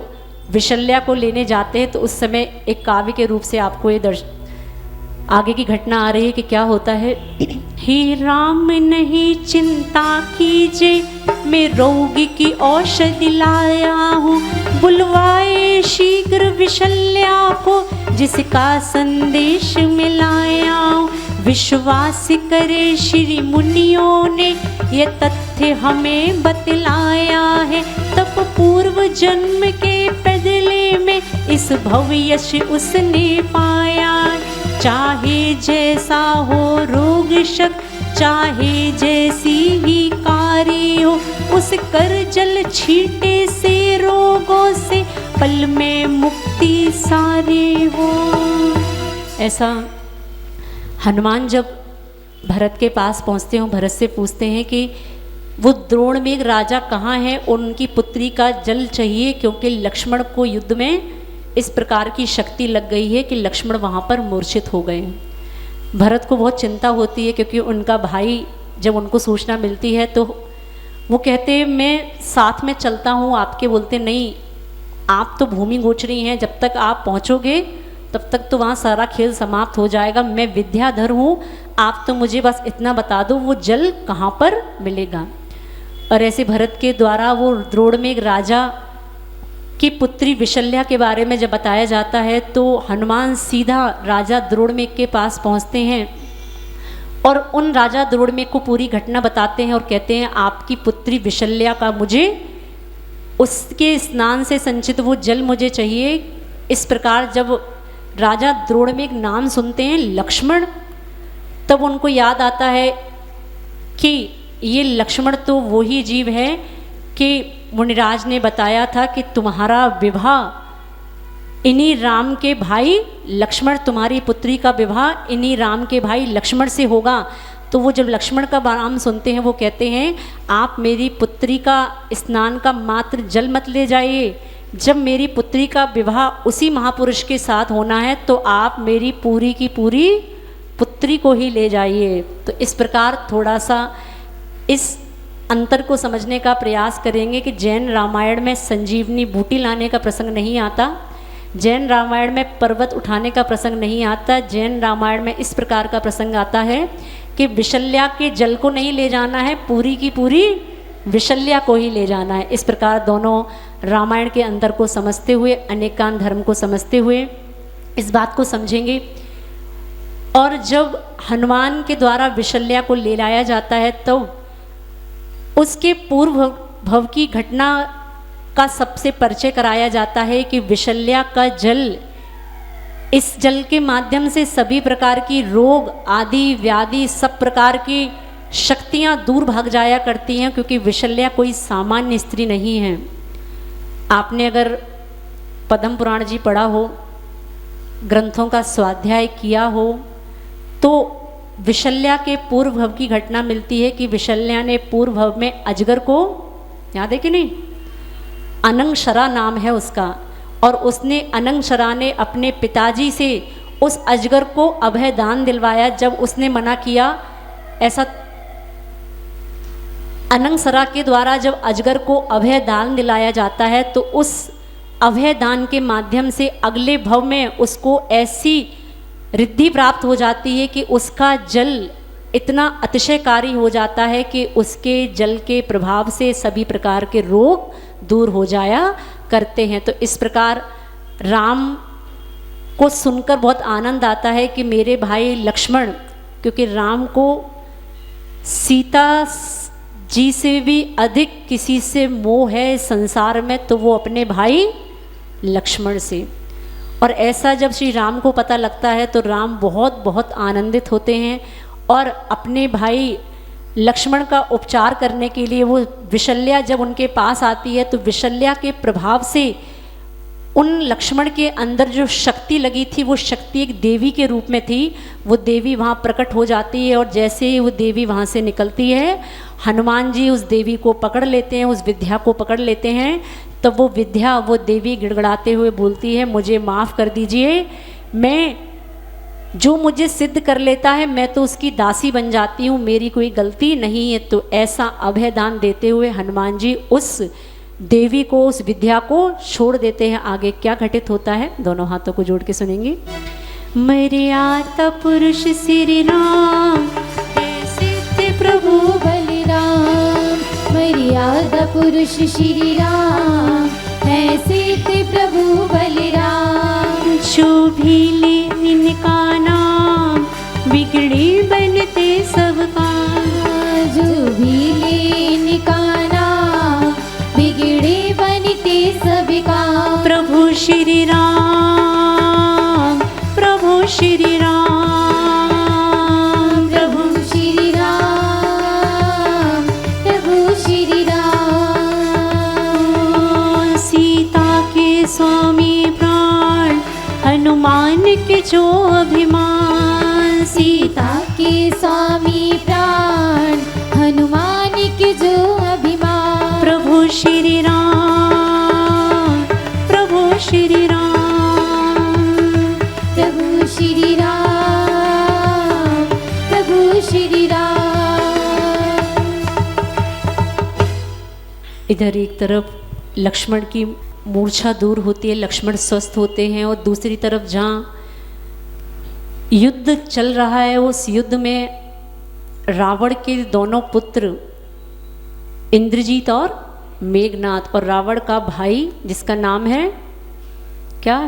विशल्या को लेने जाते हैं तो उस समय एक काव्य के रूप से आपको ये आगे की घटना आ रही है कि क्या होता है। हे राम नहीं चिंता कीजिए, मैं रोगी की औषधि लाया हूँ, बुलवाए शीघ्र विशल्या को, जिसका संदेश मिलाया हूँ। विश्वास करे श्री मुनियों ने, ये तथ्य हमें बतलाया है। तब पूर्व जन्म के बदले में इस भव्यश उसने पाया। चाहे जैसा हो रोग शक, चाहे जैसी ही कारी हो, उस कर जल छीटे से रोगों से पल में मुक्ति सारी हो। ऐसा हनुमान जब भरत के पास पहुँचते हैं, भरत से पूछते हैं कि वो द्रोण में एक राजा कहाँ है, उनकी पुत्री का जल चाहिए, क्योंकि लक्ष्मण को युद्ध में इस प्रकार की शक्ति लग गई है कि लक्ष्मण वहाँ पर मूर्छित हो गए। भरत को बहुत चिंता होती है, क्योंकि उनका भाई जब उनको सूचना मिलती है तो वो कहते हैं मैं साथ में चलता हूँ आपके। बोलते नहीं, आप तो भूमि गोचरी हैं, जब तक आप पहुँचोगे तब तक तो वहाँ सारा खेल समाप्त हो जाएगा। मैं विद्याधर हूँ, आप तो मुझे बस इतना बता दो वो जल कहाँ पर मिलेगा। और ऐसे भरत के द्वारा वो द्रोण में एक राजा की पुत्री विशल्या के बारे में जब बताया जाता है तो हनुमान सीधा राजा द्रोणमेघ के पास पहुंचते हैं और उन राजा द्रोणमेघ को पूरी घटना बताते हैं और कहते हैं आपकी पुत्री विशल्या का मुझे उसके स्नान से संचित वो जल मुझे चाहिए। इस प्रकार जब राजा द्रोणमेघ नाम सुनते हैं लक्ष्मण, तब उनको याद आता है कि ये लक्ष्मण तो वही जीव है कि मुनिराज ने बताया था कि तुम्हारा विवाह इन्हीं राम के भाई लक्ष्मण, तुम्हारी पुत्री का विवाह इन्हीं राम के भाई लक्ष्मण से होगा। तो वो जब लक्ष्मण का नाम सुनते हैं वो कहते हैं आप मेरी पुत्री का स्नान का मात्र जल मत ले जाइए, जब मेरी पुत्री का विवाह उसी महापुरुष के साथ होना है तो आप मेरी पूरी की पूरी पुत्री को ही ले जाइए। तो इस प्रकार थोड़ा सा इस अंतर को समझने का प्रयास करेंगे कि जैन रामायण में संजीवनी बूटी लाने का प्रसंग नहीं आता, जैन रामायण में पर्वत उठाने का प्रसंग नहीं आता। जैन रामायण में इस प्रकार का प्रसंग आता है कि विशल्या के जल को नहीं ले जाना है, पूरी की पूरी विशल्या को ही ले जाना है। इस प्रकार दोनों रामायण के अंतर को समझते हुए, अनेकांत धर्म को समझते हुए इस बात को समझेंगे। और जब हनुमान के द्वारा विशल्या को ले लाया जाता है तो उसके पूर्व भव की घटना का सबसे परिचय कराया जाता है कि विशल्या का जल, इस जल के माध्यम से सभी प्रकार की रोग आदि व्याधि सब प्रकार की शक्तियां दूर भाग जाया करती हैं, क्योंकि विशल्या कोई सामान्य स्त्री नहीं है। आपने अगर पद्म पुराण जी पढ़ा हो, ग्रंथों का स्वाध्याय किया हो, तो विशल्या के पूर्व भव की घटना मिलती है कि विशल्या ने पूर्व भव में अजगर को, याद है कि नहीं, अनंगशरा नाम है उसका, और उसने अनंगशरा ने अपने पिताजी से उस अजगर को अभय दान दिलवाया। जब उसने मना किया, ऐसा अनंगशरा के द्वारा जब अजगर को अभय दान दिलाया जाता है तो उस अभय दान के माध्यम से अगले भव में उसको ऐसी रिद्धि प्राप्त हो जाती है कि उसका जल इतना अतिशयकारी हो जाता है कि उसके जल के प्रभाव से सभी प्रकार के रोग दूर हो जाया करते हैं। तो इस प्रकार राम को सुनकर बहुत आनंद आता है कि मेरे भाई लक्ष्मण, क्योंकि राम को सीता जी से भी अधिक किसी से मोह है संसार में, तो वो अपने भाई लक्ष्मण से। और ऐसा जब श्री राम को पता लगता है तो राम बहुत बहुत आनंदित होते हैं और अपने भाई लक्ष्मण का उपचार करने के लिए वो विशल्या जब उनके पास आती है तो विशल्या के प्रभाव से उन लक्ष्मण के अंदर जो शक्ति लगी थी वो शक्ति एक देवी के रूप में थी। वो देवी वहाँ प्रकट हो जाती है और जैसे ही वो देवी वहाँ से निकलती है, हनुमान जी उस देवी को पकड़ लेते हैं, उस विद्या को पकड़ लेते हैं। तब वो विद्या, वो देवी गिड़गड़ाते हुए बोलती है, मुझे माफ़ कर दीजिए, मैं जो मुझे सिद्ध कर लेता है मैं तो उसकी दासी बन जाती हूँ, मेरी कोई गलती नहीं है। तो ऐसा अभय दान देते हुए हनुमान जी उस देवी को, उस विद्या को छोड़ देते हैं। आगे क्या घटित होता है, दोनों हाथों को जोड़ के सुनेंगे। मर्यादा पुरुष श्री राम, सिद्ध प्रभु बलिराम। मर्यादा पुरुष श्री राम है सिद्ध प्रभु बलिराम। जो भी ले इनका नाम, बिगड़े बनते सब काम। जो भी ले इनका नाम, बिगड़े बनते सब काम। प्रभु श्री राम, प्रभु श्री राम, प्रभु श्री राम, प्रभु श्री राम। सीता के स्वामी प्राण, हनुमान के जो अभिमान। सीता के स्वामी प्राण, हनुमान के जो अभिमान। प्रभु श्री राम, प्रभु श्री राम, प्रभु श्री राम, प्रभु श्री राम। इधर एक तरफ लक्ष्मण की मूर्छा दूर होती है, लक्ष्मण स्वस्थ होते हैं, और दूसरी तरफ जहाँ युद्ध चल रहा है, उस युद्ध में रावण के दोनों पुत्र इंद्रजीत और मेघनाथ, और रावण का भाई जिसका नाम है क्या,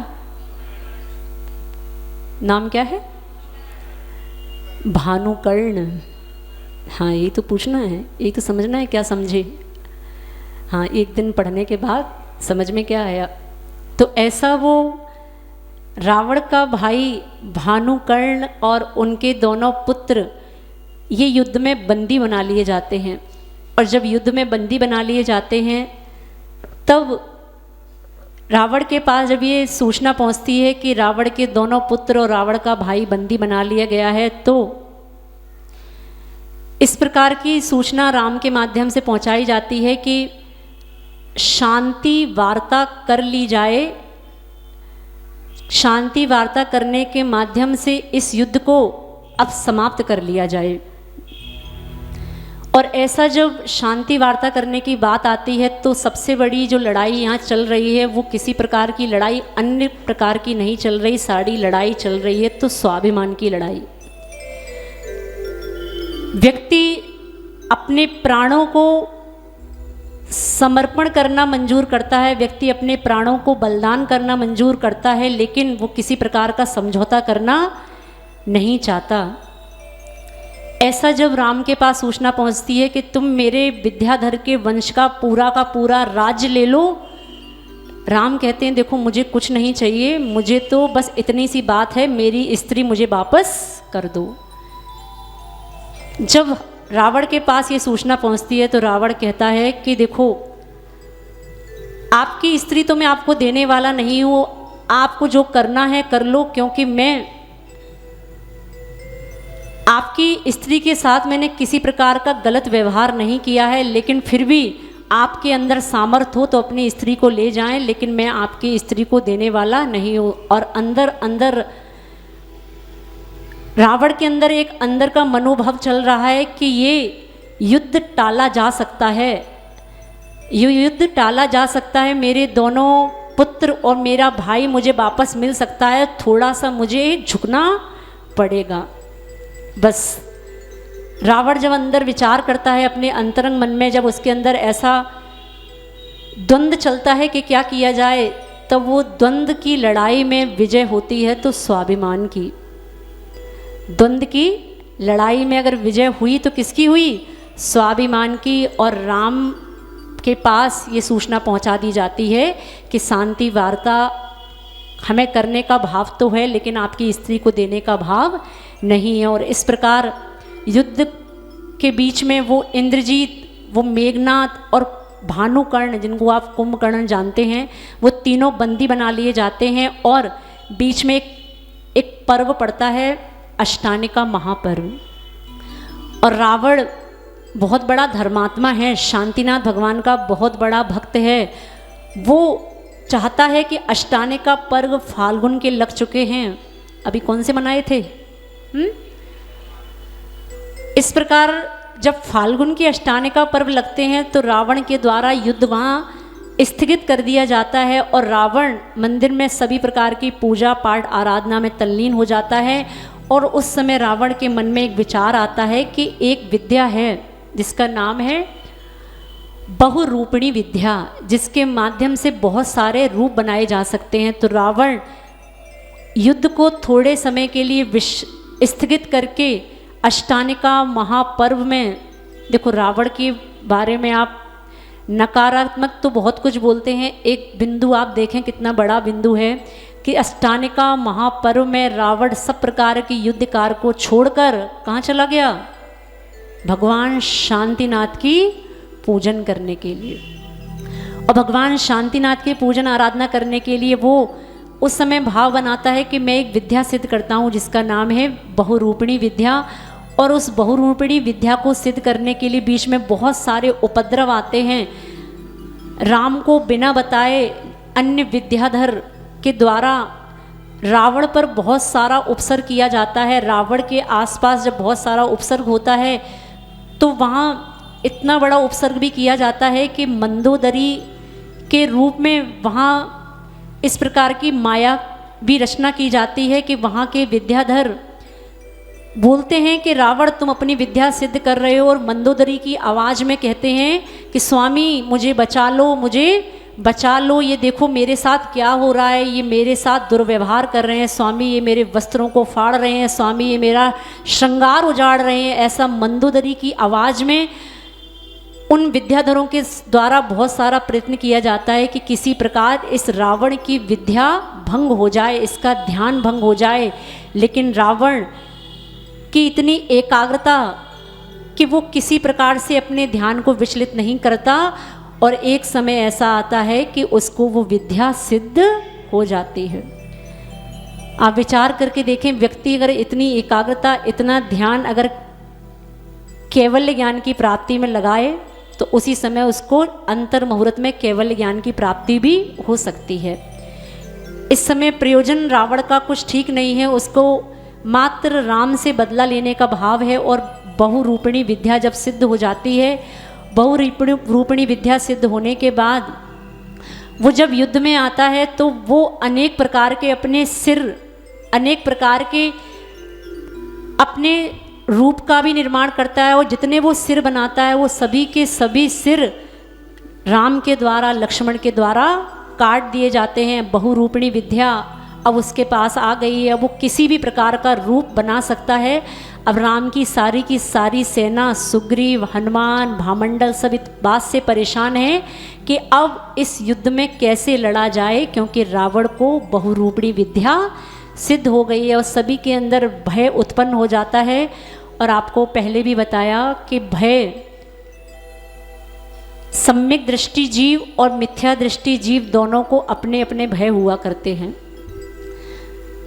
नाम क्या है, भानुकर्ण। हाँ, यही तो पूछना है, यही तो समझना है, क्या समझे। हाँ, एक दिन पढ़ने के बाद समझ में क्या आया। तो ऐसा वो रावण का भाई भानुकर्ण और उनके दोनों पुत्र ये युद्ध में बंदी बना लिए जाते हैं। और जब युद्ध में बंदी बना लिए जाते हैं, तब रावण के पास जब ये सूचना पहुंचती है कि रावण के दोनों पुत्र और रावण का भाई बंदी बना लिया गया है, तो इस प्रकार की सूचना राम के माध्यम से पहुंचाई जाती है कि शांति वार्ता कर ली जाए। शांति वार्ता करने के माध्यम से इस युद्ध को अब समाप्त कर लिया जाए। और ऐसा जब शांति वार्ता करने की बात आती है, तो सबसे बड़ी जो लड़ाई यहाँ चल रही है, वो किसी प्रकार की लड़ाई अन्य प्रकार की नहीं चल रही, सारी लड़ाई चल रही है तो स्वाभिमान की लड़ाई। व्यक्ति अपने प्राणों को समर्पण करना मंजूर करता है, व्यक्ति अपने प्राणों को बलिदान करना मंजूर करता है, लेकिन वो किसी प्रकार का समझौता करना नहीं चाहता। ऐसा जब राम के पास सूचना पहुंचती है कि तुम मेरे विद्याधर के वंश का पूरा राज्य ले लो, राम कहते हैं देखो मुझे कुछ नहीं चाहिए, मुझे तो बस इतनी सी बात है, मेरी स्त्री मुझे वापस कर दो। जब रावण के पास ये सूचना पहुंचती है तो रावण कहता है कि देखो आपकी स्त्री तो मैं आपको देने वाला नहीं हूँ, आपको जो करना है कर लो, क्योंकि मैं आपकी स्त्री के साथ मैंने किसी प्रकार का गलत व्यवहार नहीं किया है, लेकिन फिर भी आपके अंदर सामर्थ्य हो तो अपनी स्त्री को ले जाएं, लेकिन मैं आपकी स्त्री को देने वाला नहीं हूँ। और अंदर अंदर रावण के अंदर एक अंदर का मनोभाव चल रहा है कि ये युद्ध टाला जा सकता है, ये युद्ध टाला जा सकता है, मेरे दोनों पुत्र और मेरा भाई मुझे वापस मिल सकता है, थोड़ा सा मुझे झुकना पड़ेगा। बस रावण जब अंदर विचार करता है अपने अंतरंग मन में, जब उसके अंदर ऐसा द्वंद्व चलता है कि क्या किया जाए, तब वो द्वंद्व की लड़ाई में विजय होती है। तो स्वाभिमान की द्वंद्व की लड़ाई में अगर विजय हुई तो किसकी हुई, स्वाभिमान की। और राम के पास ये सूचना पहुंचा दी जाती है कि शांति वार्ता हमें करने का भाव तो है, लेकिन आपकी स्त्री को देने का भाव नहीं है। और इस प्रकार युद्ध के बीच में वो इंद्रजीत, वो मेघनाथ और भानुकर्ण, जिनको आप कुंभकर्ण जानते हैं, वो तीनों बंदी बना लिए जाते हैं। और बीच में एक पर्व पड़ता है, अष्टानिका महापर्व। और रावण बहुत बड़ा धर्मात्मा है, शांतिनाथ भगवान का बहुत बड़ा भक्त है, वो चाहता है कि अष्टानिका पर्व फाल्गुन के लग चुके हैं, अभी कौन से मनाए थे? इस प्रकार जब फाल्गुन की अष्टानिका पर्व लगते हैं तो रावण के द्वारा युद्ध वहाँ स्थगित कर दिया जाता है और रावण मंदिर में सभी प्रकार की पूजा पाठ आराधना में तल्लीन हो जाता है। और उस समय रावण के मन में एक विचार आता है कि एक विद्या है जिसका नाम है बहुरूपिणी विद्या, जिसके माध्यम से बहुत सारे रूप बनाए जा सकते हैं। तो रावण युद्ध को थोड़े समय के लिए स्थगित करके अष्टानिका महापर्व में, देखो रावण के बारे में आप नकारात्मक तो बहुत कुछ बोलते हैं, एक बिंदु आप देखें कितना बड़ा बिंदु है कि अष्टानिका महापर्व में रावण सब प्रकार की युद्ध कार को छोड़कर कहाँ चला गया? भगवान शांतिनाथ की पूजन करने के लिए। और भगवान शांतिनाथ के पूजन आराधना करने के लिए वो उस समय भाव बनाता है कि मैं एक विद्या सिद्ध करता हूँ जिसका नाम है बहुरूपिणी विद्या। और उस बहुरूपिणी विद्या को सिद्ध करने के लिए बीच में बहुत सारे उपद्रव आते हैं। राम को बिना बताए अन्य विद्याधर के द्वारा रावण पर बहुत सारा उपसर्ग किया जाता है। रावण के आसपास जब बहुत सारा उपसर्ग होता है तो वहाँ इतना बड़ा उपसर्ग भी किया जाता है कि मंदोदरी के रूप में वहाँ इस प्रकार की माया भी रचना की जाती है कि वहाँ के विद्याधर बोलते हैं कि रावण तुम अपनी विद्या सिद्ध कर रहे हो, और मंदोदरी की आवाज़ में कहते हैं कि स्वामी मुझे बचा लो, मुझे बचा लो, ये देखो मेरे साथ क्या हो रहा है, ये मेरे साथ दुर्व्यवहार कर रहे हैं स्वामी, ये मेरे वस्त्रों को फाड़ रहे हैं स्वामी, ये मेरा श्रृंगार उजाड़ रहे हैं। ऐसा मंदोदरी की आवाज़ में उन विद्याधरों के द्वारा बहुत सारा प्रयत्न किया जाता है कि किसी प्रकार इस रावण की विद्या भंग हो जाए, इसका ध्यान भंग हो जाए। लेकिन रावण की इतनी एकाग्रता कि वो किसी प्रकार से अपने ध्यान को विचलित नहीं करता, और एक समय ऐसा आता है कि उसको वो विद्या सिद्ध हो जाती है। आप विचार करके देखें, व्यक्ति अगर इतनी एकाग्रता, इतना ध्यान अगर केवल ज्ञान की प्राप्ति में लगाए तो उसी समय उसको अंतर मुहूर्त में केवल ज्ञान की प्राप्ति भी हो सकती है। इस समय प्रयोजन रावण का कुछ ठीक नहीं है, उसको मात्र राम से बदला लेने का भाव है। और बहुरूपिणी विद्या जब सिद्ध हो जाती है, बहुरूपिणी विद्या सिद्ध होने के बाद वो जब युद्ध में आता है तो वो अनेक प्रकार के अपने सिर, अनेक प्रकार के अपने रूप का भी निर्माण करता है, और जितने वो सिर बनाता है वो सभी के सभी सिर राम के द्वारा, लक्ष्मण के द्वारा काट दिए जाते हैं। बहुरूपिणी विद्या अब उसके पास आ गई है, अब वो किसी भी प्रकार का रूप बना सकता है। अब राम की सारी सेना, सुग्रीव, हनुमान, भामंडल सब इस बात से परेशान है कि अब इस युद्ध में कैसे लड़ा जाए, क्योंकि रावण को बहुरूपिणी विद्या सिद्ध हो गई है और सभी के अंदर भय उत्पन्न हो जाता है। और आपको पहले भी बताया कि भय सम्यक दृष्टि जीव और मिथ्या दृष्टि जीव दोनों को अपने अपने भय हुआ करते हैं।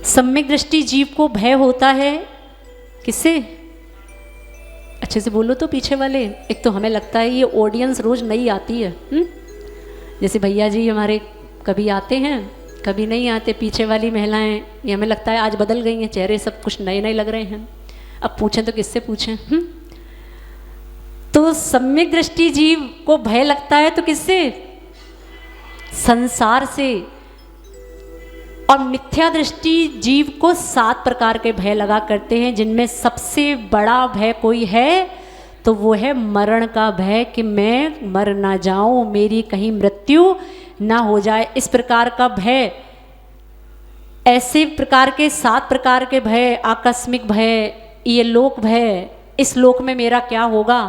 सम्यक दृष्टि जीव को भय होता है किससे? अच्छे से बोलो तो पीछे वाले। एक तो हमें लगता है ये ऑडियंस रोज नई आती है, जैसे भैया जी हमारे कभी आते हैं कभी नहीं आते, पीछे वाली महिलाएं ये हमें लगता है आज बदल गई हैं, चेहरे सब कुछ नए नए लग रहे हैं। अब पूछें तो किससे पूछें? तो सम्यक दृष्टि जीव को भय लगता है तो किससे? संसार से। और मिथ्या दृष्टि जीव को 7 प्रकार के भय लगा करते हैं, जिनमें सबसे बड़ा भय कोई है तो वो है मरण का भय, कि मैं मर ना जाऊं, मेरी कहीं मृत्यु ना हो जाए। इस प्रकार का भय, ऐसे प्रकार के 7 प्रकार के भय, आकस्मिक भय, ये लोक भय, इस लोक में मेरा क्या होगा,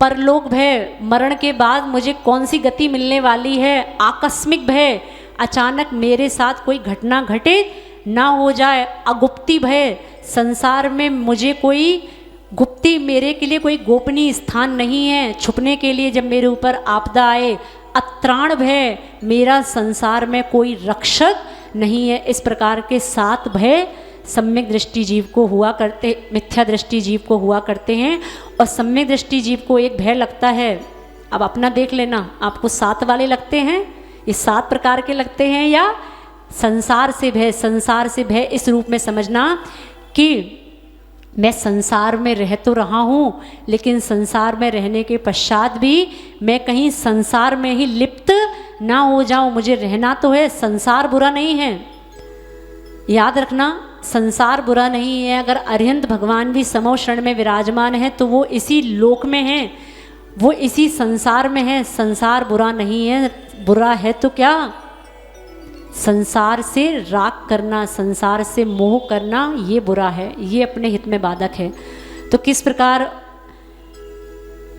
परलोक भय, मरण के बाद मुझे कौन सी गति मिलने वाली है, आकस्मिक भय, अचानक मेरे साथ कोई घटना घटे ना हो जाए, अगुप्ती भय, संसार में मुझे कोई गुप्ती, मेरे के लिए कोई गोपनीय स्थान नहीं है छुपने के लिए जब मेरे ऊपर आपदा आए, अत्राण भय, मेरा संसार में कोई रक्षक नहीं है। इस प्रकार के 7 भय सम्यक दृष्टि जीव को हुआ करते, मिथ्या दृष्टि जीव को हुआ करते हैं। और सम्यक दृष्टि जीव को एक भय लगता है, अब अपना देख लेना, आपको 7 वाले लगते हैं, ये 7 प्रकार के लगते हैं, या संसार से भय? संसार से भय इस रूप में समझना कि मैं संसार में रह तो रहा हूँ, लेकिन संसार में रहने के पश्चात भी मैं कहीं संसार में ही लिप्त ना हो जाऊं, मुझे रहना तो है, संसार बुरा नहीं है। याद रखना, संसार बुरा नहीं है। अगर अरिहंत भगवान भी समो शरण में विराजमान है तो वो इसी लोक में है, वो इसी संसार में है। संसार बुरा नहीं है, बुरा है तो क्या, संसार से राग करना, संसार से मोह करना, ये बुरा है, ये अपने हित में बाधक है। तो किस प्रकार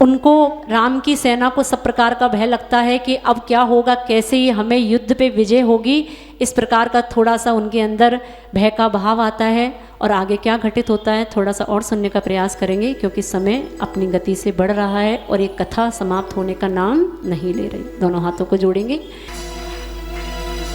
उनको, राम की सेना को सब प्रकार का भय लगता है कि अब क्या होगा, कैसे ही हमें युद्ध पे विजय होगी, इस प्रकार का थोड़ा सा उनके अंदर भय का भाव आता है। और आगे क्या घटित होता है थोड़ा सा और सुनने का प्रयास करेंगे, क्योंकि समय अपनी गति से बढ़ रहा है और एक कथा समाप्त होने का नाम नहीं ले रही। दोनों हाथों को जोड़ेंगे।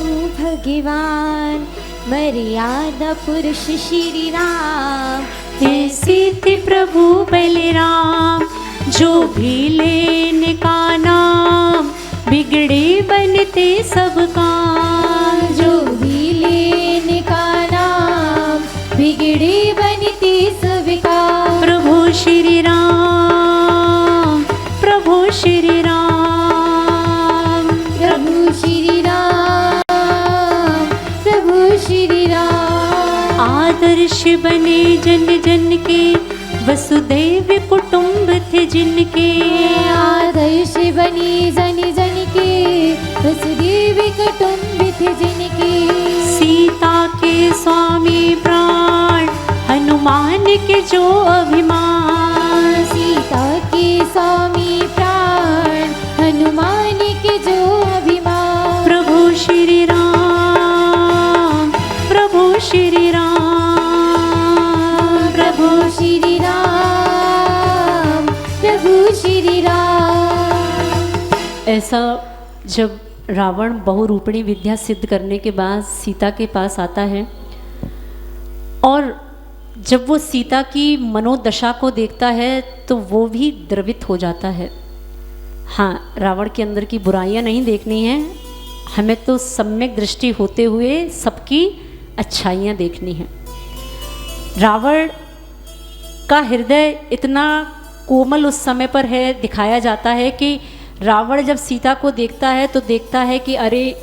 ओ भगवान मर्यादा पुरुष श्री राम, ऐसे थे प्रभु बलराम, जो भी लेने का नाम, बिगड़े बनते सब काम। जो भी लेने का नाम, बिगड़े बनते सब काम। प्रभु श्री राम, प्रभु श्री राम, प्रभु श्री राम, प्रभु श्री राम। आदर्श बने जन जन के, वसुदेव कुटुंब थे जिनके। आदर्श बनी जन जन के, वसुदेव कुटुंब थे जिनके। सीता के स्वामी प्राण, हनुमान के जो अभिमान। सीता के स्वामी प्राण, हनुमान के जो अभिमान। प्रभु श्री राम, प्रभु श्री राम, प्रभु श्री राम, प्रभु श्री राम। ऐसा जब रावण बहुरूपिणी विद्या सिद्ध करने के बाद सीता के पास आता है और जब वो सीता की मनोदशा को देखता है तो वो भी द्रवित हो जाता है। हाँ, रावण के अंदर की बुराइयां नहीं देखनी है, हमें तो सम्यक दृष्टि होते हुए सबकी अच्छाइयाँ देखनी है। रावण का हृदय इतना कोमल उस समय पर है, दिखाया जाता है कि रावण जब सीता को देखता है तो देखता है कि अरे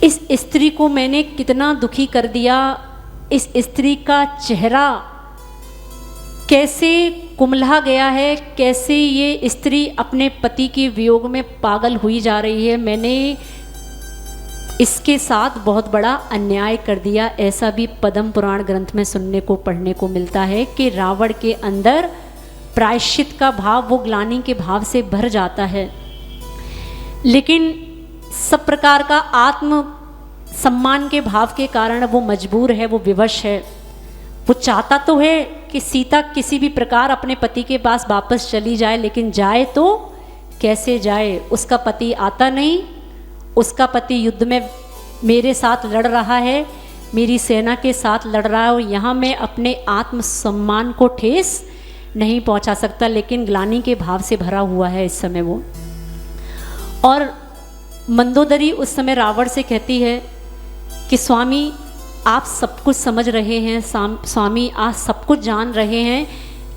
इस स्त्री को मैंने कितना दुखी कर दिया, इस स्त्री का चेहरा कैसे कुम्हला गया है, कैसे ये स्त्री अपने पति के वियोग में पागल हुई जा रही है, मैंने इसके साथ बहुत बड़ा अन्याय कर दिया। ऐसा भी पद्म पुराण ग्रंथ में सुनने को पढ़ने को मिलता है कि रावण के अंदर प्रायश्चित का भाव, वो ग्लानि के भाव से भर जाता है। लेकिन सब प्रकार का आत्म सम्मान के भाव के कारण वो मजबूर है, वो विवश है। वो चाहता तो है कि सीता किसी भी प्रकार अपने पति के पास वापस चली जाए, लेकिन जाए तो कैसे जाए, उसका पति आता नहीं, उसका पति युद्ध में मेरे साथ लड़ रहा है, मेरी सेना के साथ लड़ रहा है और यहाँ मैं अपने आत्मसम्मान को ठेस नहीं पहुँचा सकता, लेकिन ग्लानि के भाव से भरा हुआ है इस समय वो। और मंदोदरी उस समय रावण से कहती है कि स्वामी आप सब कुछ समझ रहे हैं, स्वामी आप सब कुछ जान रहे हैं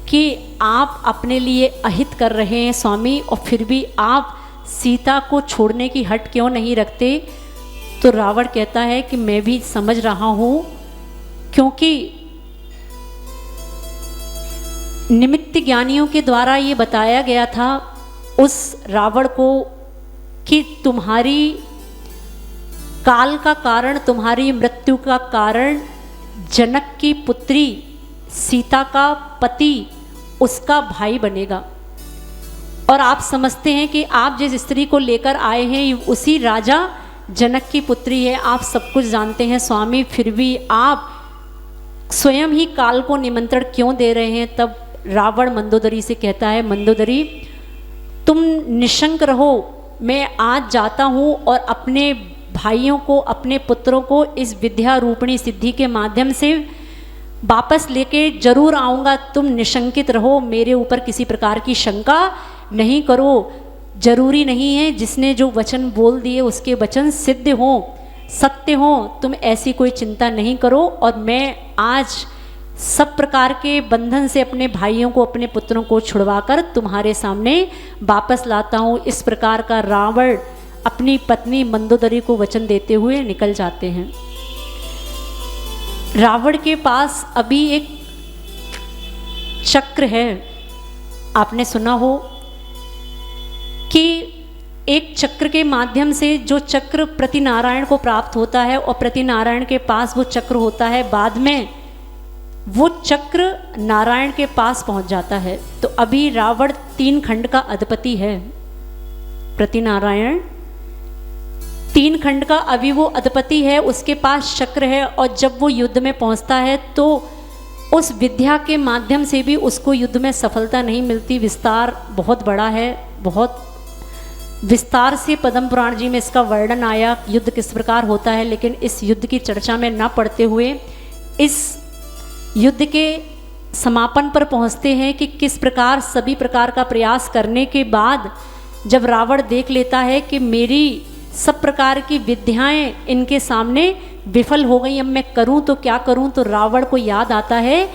कि आप अपने लिए अहित कर रहे हैं स्वामी, और फिर भी आप सीता को छोड़ने की हट क्यों नहीं रखते। तो रावण कहता है कि मैं भी समझ रहा हूँ, क्योंकि निमित्त ज्ञानियों के द्वारा ये बताया गया था उस रावण को कि तुम्हारी काल का कारण, तुम्हारी मृत्यु का कारण जनक की पुत्री सीता का पति उसका भाई बनेगा। और आप समझते हैं कि आप जिस स्त्री को लेकर आए हैं उसी राजा जनक की पुत्री है, आप सब कुछ जानते हैं स्वामी, फिर भी आप स्वयं ही काल को निमंत्रण क्यों दे रहे हैं। तब रावण मंदोदरी से कहता है, मंदोदरी तुम निशंक रहो, मैं आज जाता हूँ और अपने भाइयों को, अपने पुत्रों को इस विद्या रूपिणी सिद्धि के माध्यम से वापस लेके जरूर आऊँगा, तुम निशंकित रहो, मेरे ऊपर किसी प्रकार की शंका नहीं करो। जरूरी नहीं है जिसने जो वचन बोल दिए उसके वचन सिद्ध हों, सत्य हों, तुम ऐसी कोई चिंता नहीं करो। और मैं आज सब प्रकार के बंधन से अपने भाइयों को, अपने पुत्रों को छुड़वाकर तुम्हारे सामने वापस लाता हूँ। इस प्रकार का रावण अपनी पत्नी मंदोदरी को वचन देते हुए निकल जाते हैं। रावण के पास अभी एक चक्र है। आपने सुना हो कि एक चक्र के माध्यम से जो चक्र प्रतिनारायण को प्राप्त होता है और प्रतिनारायण के पास वो चक्र होता है, बाद में वो चक्र नारायण के पास पहुंच जाता है। तो अभी रावण 3 खंड का अधिपति है। प्रतिनारायण 3 खंड का अभी वो अधिपति है, उसके पास चक्र है। और जब वो युद्ध में पहुंचता है तो उस विद्या के माध्यम से भी उसको युद्ध में सफलता नहीं मिलती। विस्तार बहुत बड़ा है, बहुत विस्तार से पद्म पुराण जी में इसका वर्णन आया युद्ध किस प्रकार होता है, लेकिन इस युद्ध की चर्चा में न पढ़ते हुए इस युद्ध के समापन पर पहुंचते हैं कि किस प्रकार सभी प्रकार का प्रयास करने के बाद जब रावण देख लेता है कि मेरी सब प्रकार की विद्याएं इनके सामने विफल हो गई, अब मैं करूं तो क्या करूं, तो रावण को याद आता है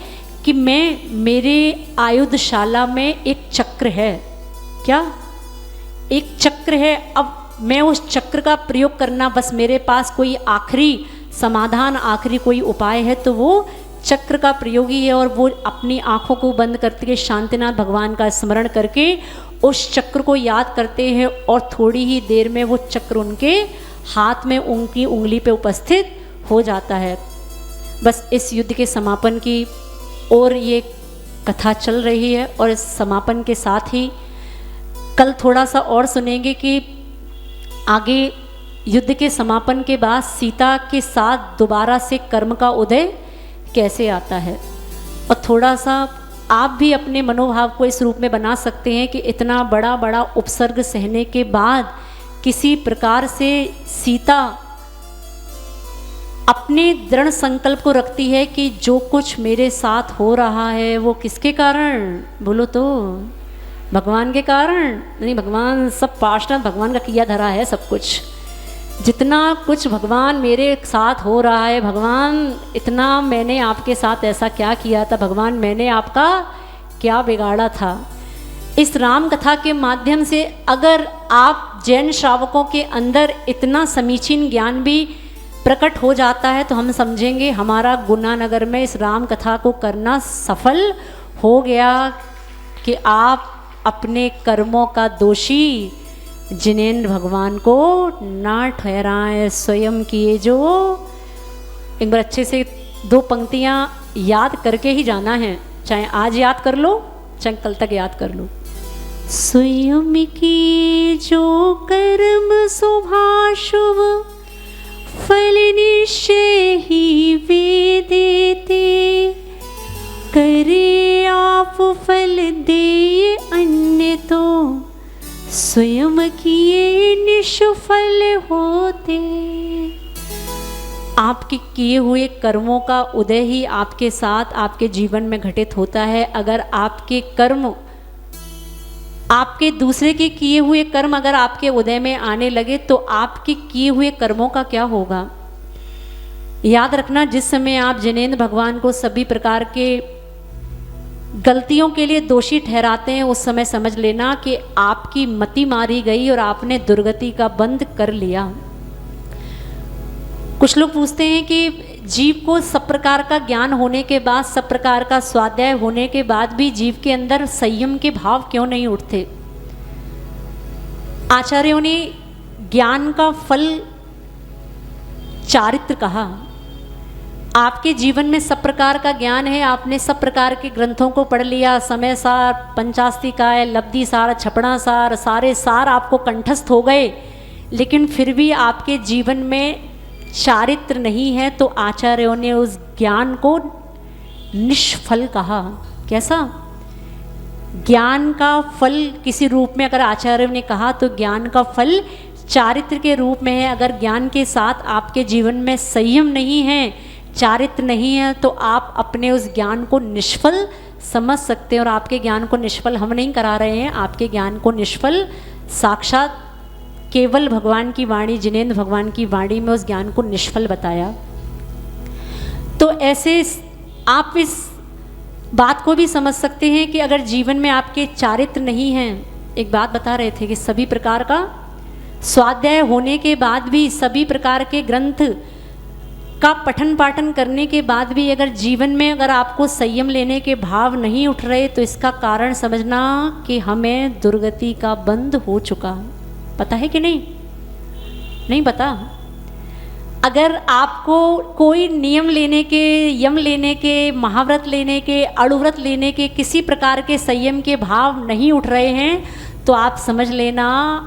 कि मेरे आयुधशाला में एक चक्र है। क्या? एक चक्र है। अब मैं उस चक्र का प्रयोग करना, बस मेरे पास कोई आखिरी समाधान, आखिरी कोई उपाय है तो वो चक्र का प्रयोग ही है। और वो अपनी आंखों को बंद करके शांतिनाथ भगवान का स्मरण करके उस चक्र को याद करते हैं और थोड़ी ही देर में वो चक्र उनके हाथ में उनकी उंगली पे उपस्थित हो जाता है। बस इस युद्ध के समापन की और ये कथा चल रही है। और इस समापन के साथ ही कल थोड़ा सा और सुनेंगे कि आगे युद्ध के समापन के बाद सीता के साथ दोबारा से कर्म का उदय कैसे आता है। और थोड़ा सा आप भी अपने मनोभाव को इस रूप में बना सकते हैं कि इतना बड़ा बड़ा उपसर्ग सहने के बाद किसी प्रकार से सीता अपने दृढ़ संकल्प को रखती है कि जो कुछ मेरे साथ हो रहा है वो किसके कारण, बोलो तो भगवान के कारण। नहीं, भगवान सब पार्षद भगवान का किया धरा है सब कुछ। जितना कुछ भगवान मेरे साथ हो रहा है, भगवान इतना मैंने आपके साथ ऐसा क्या किया था, भगवान मैंने आपका क्या बिगाड़ा था। इस राम कथा के माध्यम से अगर आप जैन श्रावकों के अंदर इतना समीचीन ज्ञान भी प्रकट हो जाता है तो हम समझेंगे हमारा गुना नगर में इस राम कथा को करना सफल हो गया कि आप अपने कर्मों का दोषी जिनेंद्र भगवान को ना ठहराएं। स्वयं किए जो, एक बार अच्छे से 2 पंक्तियां याद करके ही जाना है, चाहे आज याद कर लो चाहे कल तक याद कर लो। स्वयं किए जो कर्म शुभाशुभ फल निश्चय ही वे देते, करे आप फल दे अन्य तो स्वयं किए निष्फल होते। आपके किए हुए कर्मों का उदय ही आपके साथ आपके जीवन में घटित होता है। अगर आपके कर्म, आपके दूसरे के किए हुए कर्म अगर आपके उदय में आने लगे तो आपके किए हुए कर्मों का क्या होगा। याद रखना, जिस समय आप जिनेंद्र भगवान को सभी प्रकार के गलतियों के लिए दोषी ठहराते हैं उस समय समझ लेना कि आपकी मति मारी गई और आपने दुर्गति का बंध कर लिया। कुछ लोग पूछते हैं कि जीव को सब प्रकार का ज्ञान होने के बाद, सब प्रकार का स्वाध्याय होने के बाद भी जीव के अंदर संयम के भाव क्यों नहीं उठते। आचार्यों ने ज्ञान का फल चारित्र कहा। आपके जीवन में सब प्रकार का ज्ञान है, आपने सब प्रकार के ग्रंथों को पढ़ लिया, समय सार, पंचास्तिकाय, लब्धि सार, छपड़ा सार, सारे सार आपको कंठस्थ हो गए, लेकिन फिर भी आपके जीवन में चारित्र नहीं है तो आचार्यों ने उस ज्ञान को निष्फल कहा। कैसा? ज्ञान का फल किसी रूप में अगर आचार्यों ने कहा तो ज्ञान का फल चारित्र के रूप में है। अगर ज्ञान के साथ आपके जीवन में संयम नहीं है, चारित्र नहीं है, तो आप अपने उस ज्ञान को निष्फल समझ सकते हैं। और आपके ज्ञान को निष्फल हम नहीं करा रहे हैं, आपके ज्ञान को निष्फल साक्षात केवल भगवान की वाणी, जिनेंद्र भगवान की वाणी में उस ज्ञान को निष्फल बताया। तो ऐसे आप इस बात को भी समझ सकते हैं कि अगर जीवन में आपके चारित्र नहीं हैं, एक बात बता रहे थे कि सभी प्रकार का स्वाध्याय होने के बाद भी, सभी प्रकार के ग्रंथ का पठन पाठन करने के बाद भी अगर जीवन में अगर आपको संयम लेने के भाव नहीं उठ रहे, तो इसका कारण समझना कि हमें दुर्गति का बंध हो चुका। पता है कि नहीं? नहीं पता। अगर आपको कोई नियम लेने के, यम लेने के, महाव्रत लेने के, अणुव्रत लेने के, किसी प्रकार के संयम के भाव नहीं उठ रहे हैं, तो आप समझ लेना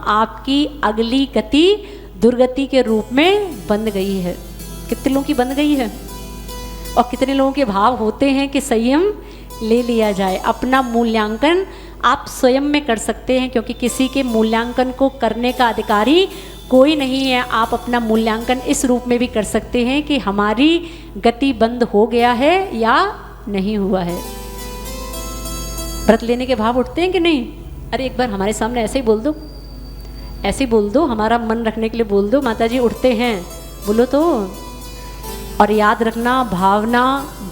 आपकी अगली गति दुर्गति के रूप में बंध गई है। कितने लोगों की बंध गई है? और कितने लोगों के भाव होते हैं कि संयम ले लिया जाए। अपना मूल्यांकन आप स्वयं में कर सकते हैं, क्योंकि किसी के मूल्यांकन को करने का अधिकारी कोई नहीं है। आप अपना मूल्यांकन इस रूप में भी कर सकते हैं कि हमारी गति बंद हो गया है या नहीं हुआ है। व्रत लेने के भाव उठते हैं कि नहीं? अरे एक बार हमारे सामने ऐसे ही बोल दो, ऐसे ही बोल दो, हमारा मन रखने के लिए बोल दो, माता जी उठते हैं, बोलो तो। और याद रखना, भावना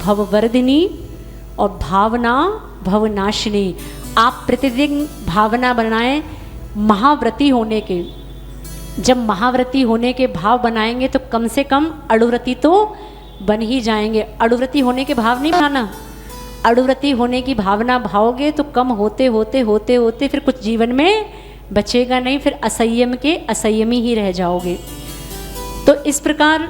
भववर्धिनी और भावना भवनाशिनी। आप प्रतिदिन भावना बनाएं महाव्रती होने के। जब महाव्रती होने के भाव बनाएंगे तो कम से कम अणुव्रती तो बन ही जाएंगे। अणुव्रती होने के भाव नहीं बनाना, अणुव्रती होने की भावना भाओगे तो कम होते होते होते होते फिर कुछ जीवन में बचेगा नहीं, फिर असंयम के असंयमी ही रह जाओगे। तो इस प्रकार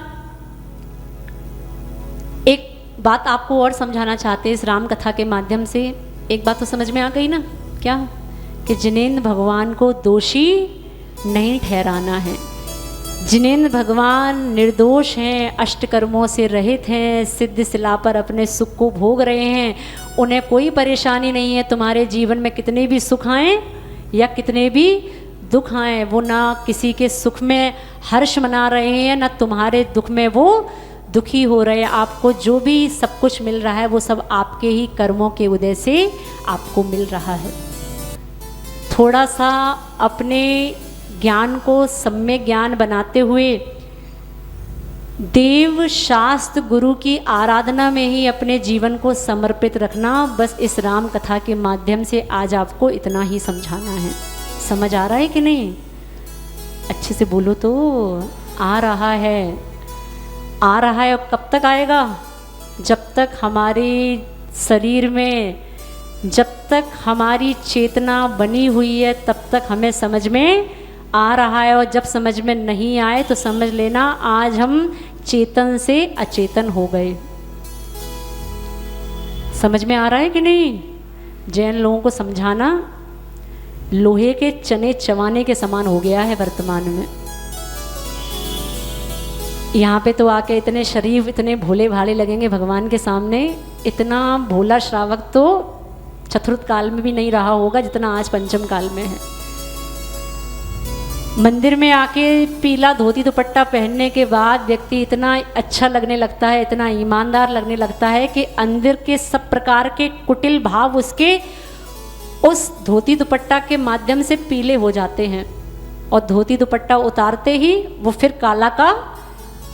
एक बात आपको और समझाना चाहते हैं इस राम कथा के माध्यम से। एक बात तो समझ में आ गई ना, क्या? कि जिनेंद्र भगवान को दोषी नहीं ठहराना है। जिनेंद्र भगवान निर्दोष हैं, अष्टकर्मों से रहित हैं, सिद्ध शिला पर अपने सुख को भोग रहे हैं, उन्हें कोई परेशानी नहीं है। तुम्हारे जीवन में कितने भी सुख आए या कितने भी दुख आए, वो ना किसी के सुख में हर्ष मना रहे हैं, ना तुम्हारे दुख में वो दुखी हो रहे हैं। आपको जो भी सब कुछ मिल रहा है वो सब आपके ही कर्मों के उदय से आपको मिल रहा है। थोड़ा सा अपने ज्ञान को सम्यक ज्ञान बनाते हुए देव शास्त्र गुरु की आराधना में ही अपने जीवन को समर्पित रखना। बस इस राम कथा के माध्यम से आज आपको इतना ही समझाना है। समझ आ रहा है कि नहीं? अच्छे से बोलो तो। आ रहा है, आ रहा है। और कब तक आएगा? जब तक हमारे शरीर में, जब तक हमारी चेतना बनी हुई है तब तक हमें समझ में आ रहा है। और जब समझ में नहीं आए तो समझ लेना आज हम चेतन से अचेतन हो गए। समझ में आ रहा है कि नहीं? जैन लोगों को समझाना लोहे के चने चबाने के समान हो गया है वर्तमान में। यहाँ पे तो आके इतने शरीफ, इतने भोले भाले लगेंगे भगवान के सामने। इतना भोला श्रावक तो चतुर्थ काल में भी नहीं रहा होगा जितना आज पंचम काल में है। मंदिर में आके पीला धोती दुपट्टा पहनने के बाद व्यक्ति इतना अच्छा लगने लगता है, इतना ईमानदार लगने लगता है कि अंदर के सब प्रकार के कुटिल भाव उसके उस धोती दुपट्टा के माध्यम से पीले हो जाते हैं। और धोती दुपट्टा उतारते ही वो फिर काला का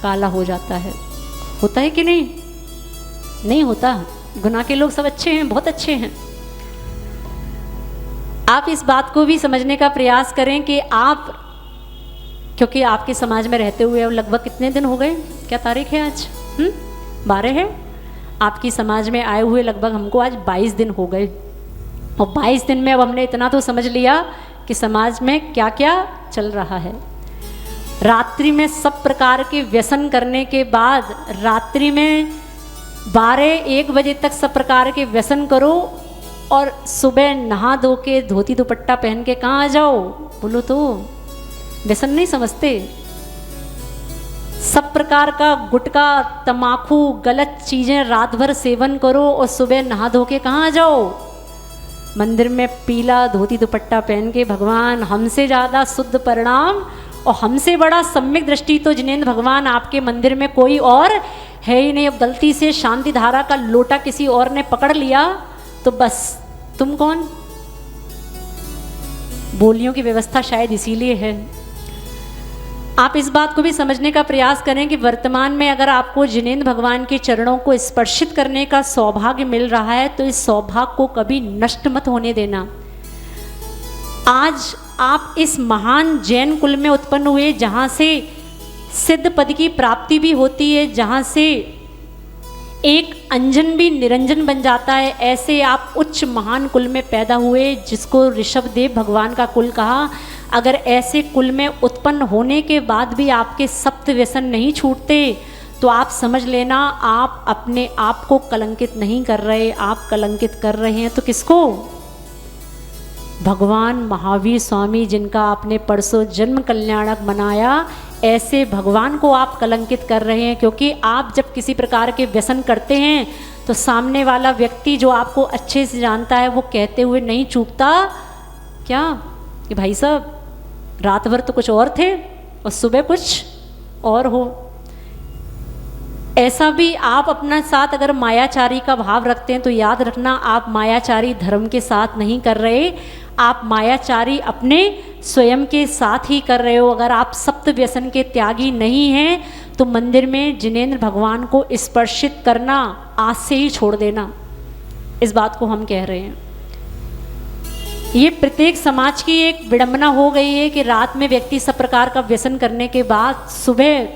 काला हो जाता है। होता है कि नहीं? नहीं होता। गुनाह के लोग सब अच्छे हैं, बहुत अच्छे हैं। आप इस बात को भी समझने का प्रयास करें कि आप, क्योंकि आपके समाज में रहते हुए अब लगभग कितने दिन हो गए? क्या तारीख है आज? 12 है। आपकी समाज में आए हुए लगभग हमको आज 22 दिन हो गए। और 22 दिन में अब हमने इतना तो समझ लिया कि समाज में क्या क्या चल रहा है। रात्रि में सब प्रकार के व्यसन करने के बाद, रात्रि में 12-1 बजे तक सब प्रकार के व्यसन करो और सुबह नहा धो के धोती दुपट्टा पहन के कहाँ आ जाओ? बोलो तो। व्यसन नहीं समझते। सब प्रकार का गुटखा, तमाकू, गलत चीज़ें रात भर सेवन करो और सुबह नहा धो के कहाँ आ जाओ? मंदिर में पीला धोती दुपट्टा पहन के भगवान हमसे ज़्यादा शुद्ध परिणाम और हमसे बड़ा सम्यक दृष्टि तो जिनेंद्र भगवान आपके मंदिर में कोई और है ही नहीं। अब गलती से शांति धारा का लोटा किसी और ने पकड़ लिया तो बस तुम कौन? बोलियों की व्यवस्था शायद इसीलिए है। आप इस बात को भी समझने का प्रयास करें कि वर्तमान में अगर आपको जिनेंद्र भगवान के चरणों को स्पर्शित करने का सौभाग्य मिल रहा है तो इस सौभाग्य को कभी नष्ट मत होने देना। आज आप इस महान जैन कुल में उत्पन्न हुए जहाँ से सिद्ध पद की प्राप्ति भी होती है, जहाँ से एक अंजन भी निरंजन बन जाता है, ऐसे आप उच्च महान कुल में पैदा हुए जिसको ऋषभदेव भगवान का कुल कहा। अगर ऐसे कुल में उत्पन्न होने के बाद भी आपके सप्त व्यसन नहीं छूटते तो आप समझ लेना आप अपने आप को कलंकित नहीं कर रहे, आप कलंकित कर रहे हैं तो किसको? भगवान महावीर स्वामी जिनका आपने परसों जन्म कल्याणक मनाया, ऐसे भगवान को आप कलंकित कर रहे हैं। क्योंकि आप जब किसी प्रकार के व्यसन करते हैं तो सामने वाला व्यक्ति जो आपको अच्छे से जानता है वो कहते हुए नहीं चूकता क्या कि भाई साहब रात भर तो कुछ और थे और सुबह कुछ और हो। ऐसा भी आप अपना साथ अगर मायाचारी का भाव रखते हैं तो याद रखना आप मायाचारी धर्म के साथ नहीं कर रहे, आप मायाचारी अपने स्वयं के साथ ही कर रहे हो। अगर आप सप्त व्यसन के त्यागी नहीं हैं तो मंदिर में जिनेंद्र भगवान को स्पर्शित करना आज से ही छोड़ देना। इस बात को हम कह रहे हैं। ये प्रत्येक समाज की एक विडंबना हो गई है कि रात में व्यक्ति सब प्रकार का व्यसन करने के बाद सुबह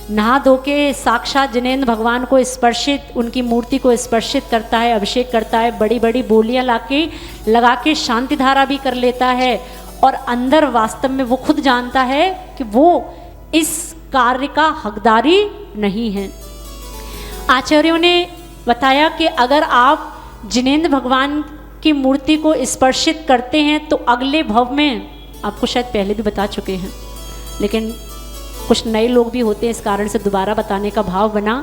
नहा धो के साक्षात जिनेंद्र भगवान को स्पर्शित, उनकी मूर्ति को स्पर्शित करता है, अभिषेक करता है, बड़ी बड़ी बोलियां लगा के शांति धारा भी कर लेता है और अंदर वास्तव में वो खुद जानता है कि वो इस कार्य का हकदारी नहीं है। आचार्यों ने बताया कि अगर आप जिनेंद्र भगवान की मूर्ति को स्पर्शित करते हैं तो अगले भव में, आपको शायद पहले भी बता चुके हैं लेकिन कुछ नए लोग भी होते हैं, इस कारण से दोबारा बताने का भाव बना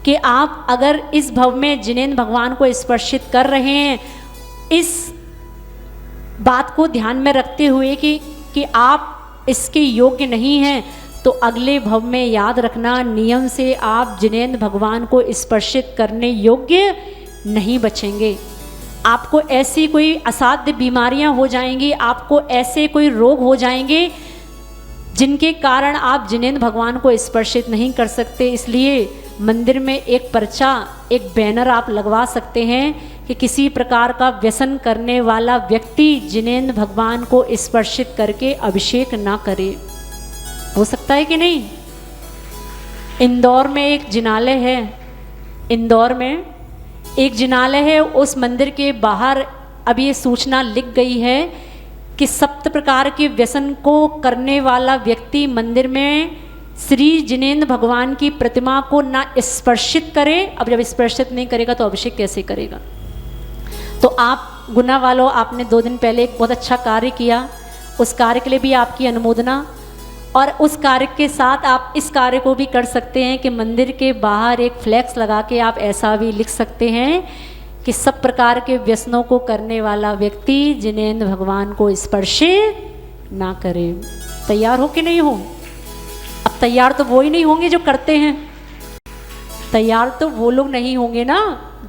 कि आप अगर इस भव में जिनेंद्र भगवान को स्पर्शित कर रहे हैं, इस बात को ध्यान में रखते हुए कि आप इसके योग्य नहीं हैं, तो अगले भव में याद रखना नियम से आप जिनेंद्र भगवान को स्पर्शित करने योग्य नहीं बचेंगे। आपको ऐसी कोई असाध्य बीमारियां हो जाएंगी, आपको ऐसे कोई रोग हो जाएंगे जिनके कारण आप जिनेंद्र भगवान को स्पर्शित नहीं कर सकते। इसलिए मंदिर में एक पर्चा, एक बैनर आप लगवा सकते हैं कि किसी प्रकार का व्यसन करने वाला व्यक्ति जिनेंद्र भगवान को स्पर्शित करके अभिषेक ना करे। हो सकता है कि नहीं? इंदौर में एक जिनालय है, इंदौर में एक जिनालय है, उस मंदिर के बाहर अब ये सूचना लिख गई है कि सप्त प्रकार के व्यसन को करने वाला व्यक्ति मंदिर में श्री जिनेंद्र भगवान की प्रतिमा को ना स्पर्शित करे। अब जब स्पर्शित नहीं करेगा तो अभिषेक कैसे करेगा? तो आप गुना वालों, आपने 2 दिन पहले एक बहुत अच्छा कार्य किया, उस कार्य के लिए भी आपकी अनुमोदना। और उस कार्य के साथ आप इस कार्य को भी कर सकते हैं कि मंदिर के बाहर एक फ्लैक्स लगा के आप ऐसा भी लिख सकते हैं कि सब प्रकार के व्यसनों को करने वाला व्यक्ति जिनेंद्र भगवान को स्पर्शित ना करे। तैयार हो कि नहीं हो? अब तैयार तो वो ही नहीं होंगे जो करते हैं, तैयार तो वो लोग नहीं होंगे ना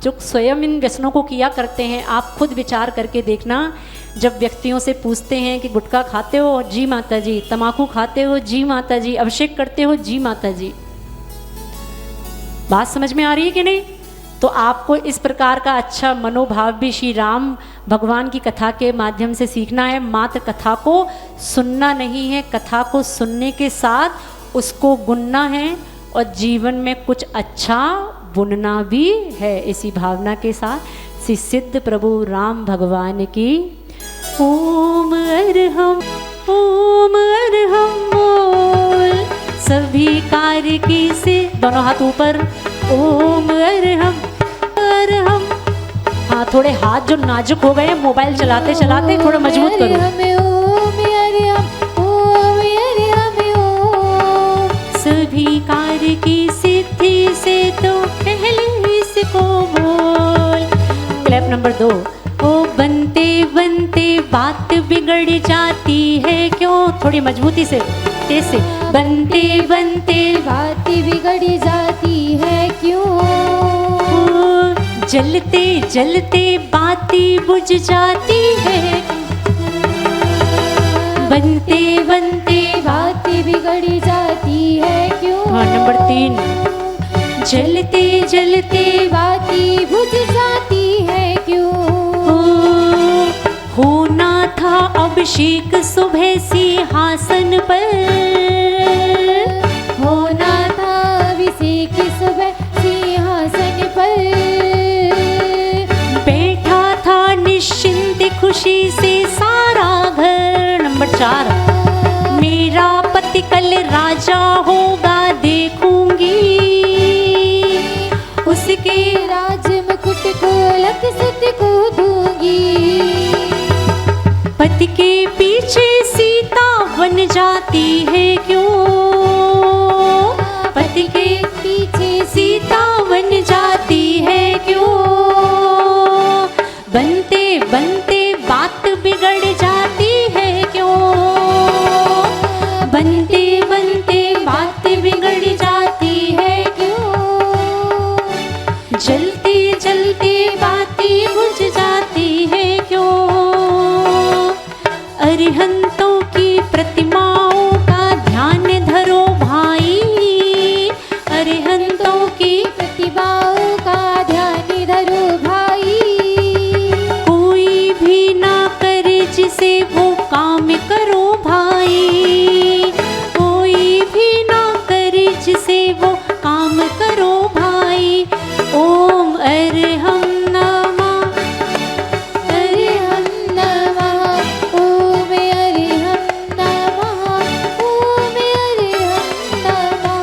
जो स्वयं इन व्यसनों को किया करते हैं। आप खुद विचार करके देखना, जब व्यक्तियों से पूछते हैं कि गुटखा खाते हो? जी माता जी। तम्बाकू खाते हो? जी माता जी। अभिषेक करते हो? जी माता जी। बात समझ में आ रही है कि नहीं? तो आपको इस प्रकार का अच्छा मनोभाव भी श्री राम भगवान की कथा के माध्यम से सीखना है। मात्र कथा को सुनना नहीं है, कथा को सुनने के साथ उसको गुनना है और जीवन में कुछ अच्छा बुनना भी है। इसी भावना के साथ श्री सिद्ध प्रभु राम भगवान की ओम अरहम बोल सभी कार्य की से, दोनों हाथ ऊपर, ओम अरहम। हाँ, थोड़े हाथ जो नाजुक हो गए मोबाइल चलाते चलाते थोड़ा मजबूत करो। सभी कार्य की सिद्धि से तो पहले इसको बोल। Clap number 2। ओ बनते बनते बात बिगड़ जाती है क्यों? थोड़ी मजबूती से, तेज से। बनते बनते बात बिगड़ जाती है क्यों? जलते जलते बाती बुझ जाती है। बनते बनते बात बिगड़ जाती है क्यों? हाँ, नंबर 3। जलते जलते बाती बुझ जाती है क्यों? होना था अब अभिषेक सुबह सिंहासन पर, होना था अभिषेक सुबह सिंहासन पर, बैठा था निश्चिंत खुशी से सारा घर। नंबर 4, मेरा पति कल राजा होगा देखूंगी, उसके राज मुकुट को लख सत को दूंगी। पति के पीछे सीता बन जाती है क्यों, पति के पीछे सीता बन जाती है क्यों, बनते बनते बात बिगड़ जाती है क्यों, बनते बनते बात बिगड़ जाती है क्यों, जलते जलते बातें बुझ जाती है क्यों। अरिहंतों की प्रतिमाओं का ध्यान धरो भाई, अरिहंतों की प्रतिभाओं का ध्यान धरो भाई। कोई भी ना करे जिसे वो काम करो भाई, कोई भी ना करे जिसे वो काम करो भाई। ओम अरहम नमः, अरिहं नमः, ओम अरिहं नमः, ओम अरिहं नमः।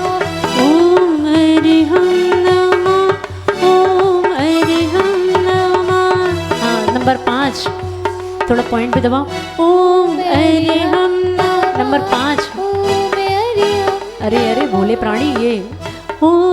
ओम अरहम नमः, ओम अरहम नमः। हाँ, नंबर 5 थोड़ा पॉइंट पे दबाओ। ओम अरहम नमः। नंबर 5, ओम अरिहं। अरे अरे भोले प्राणी ये। ओम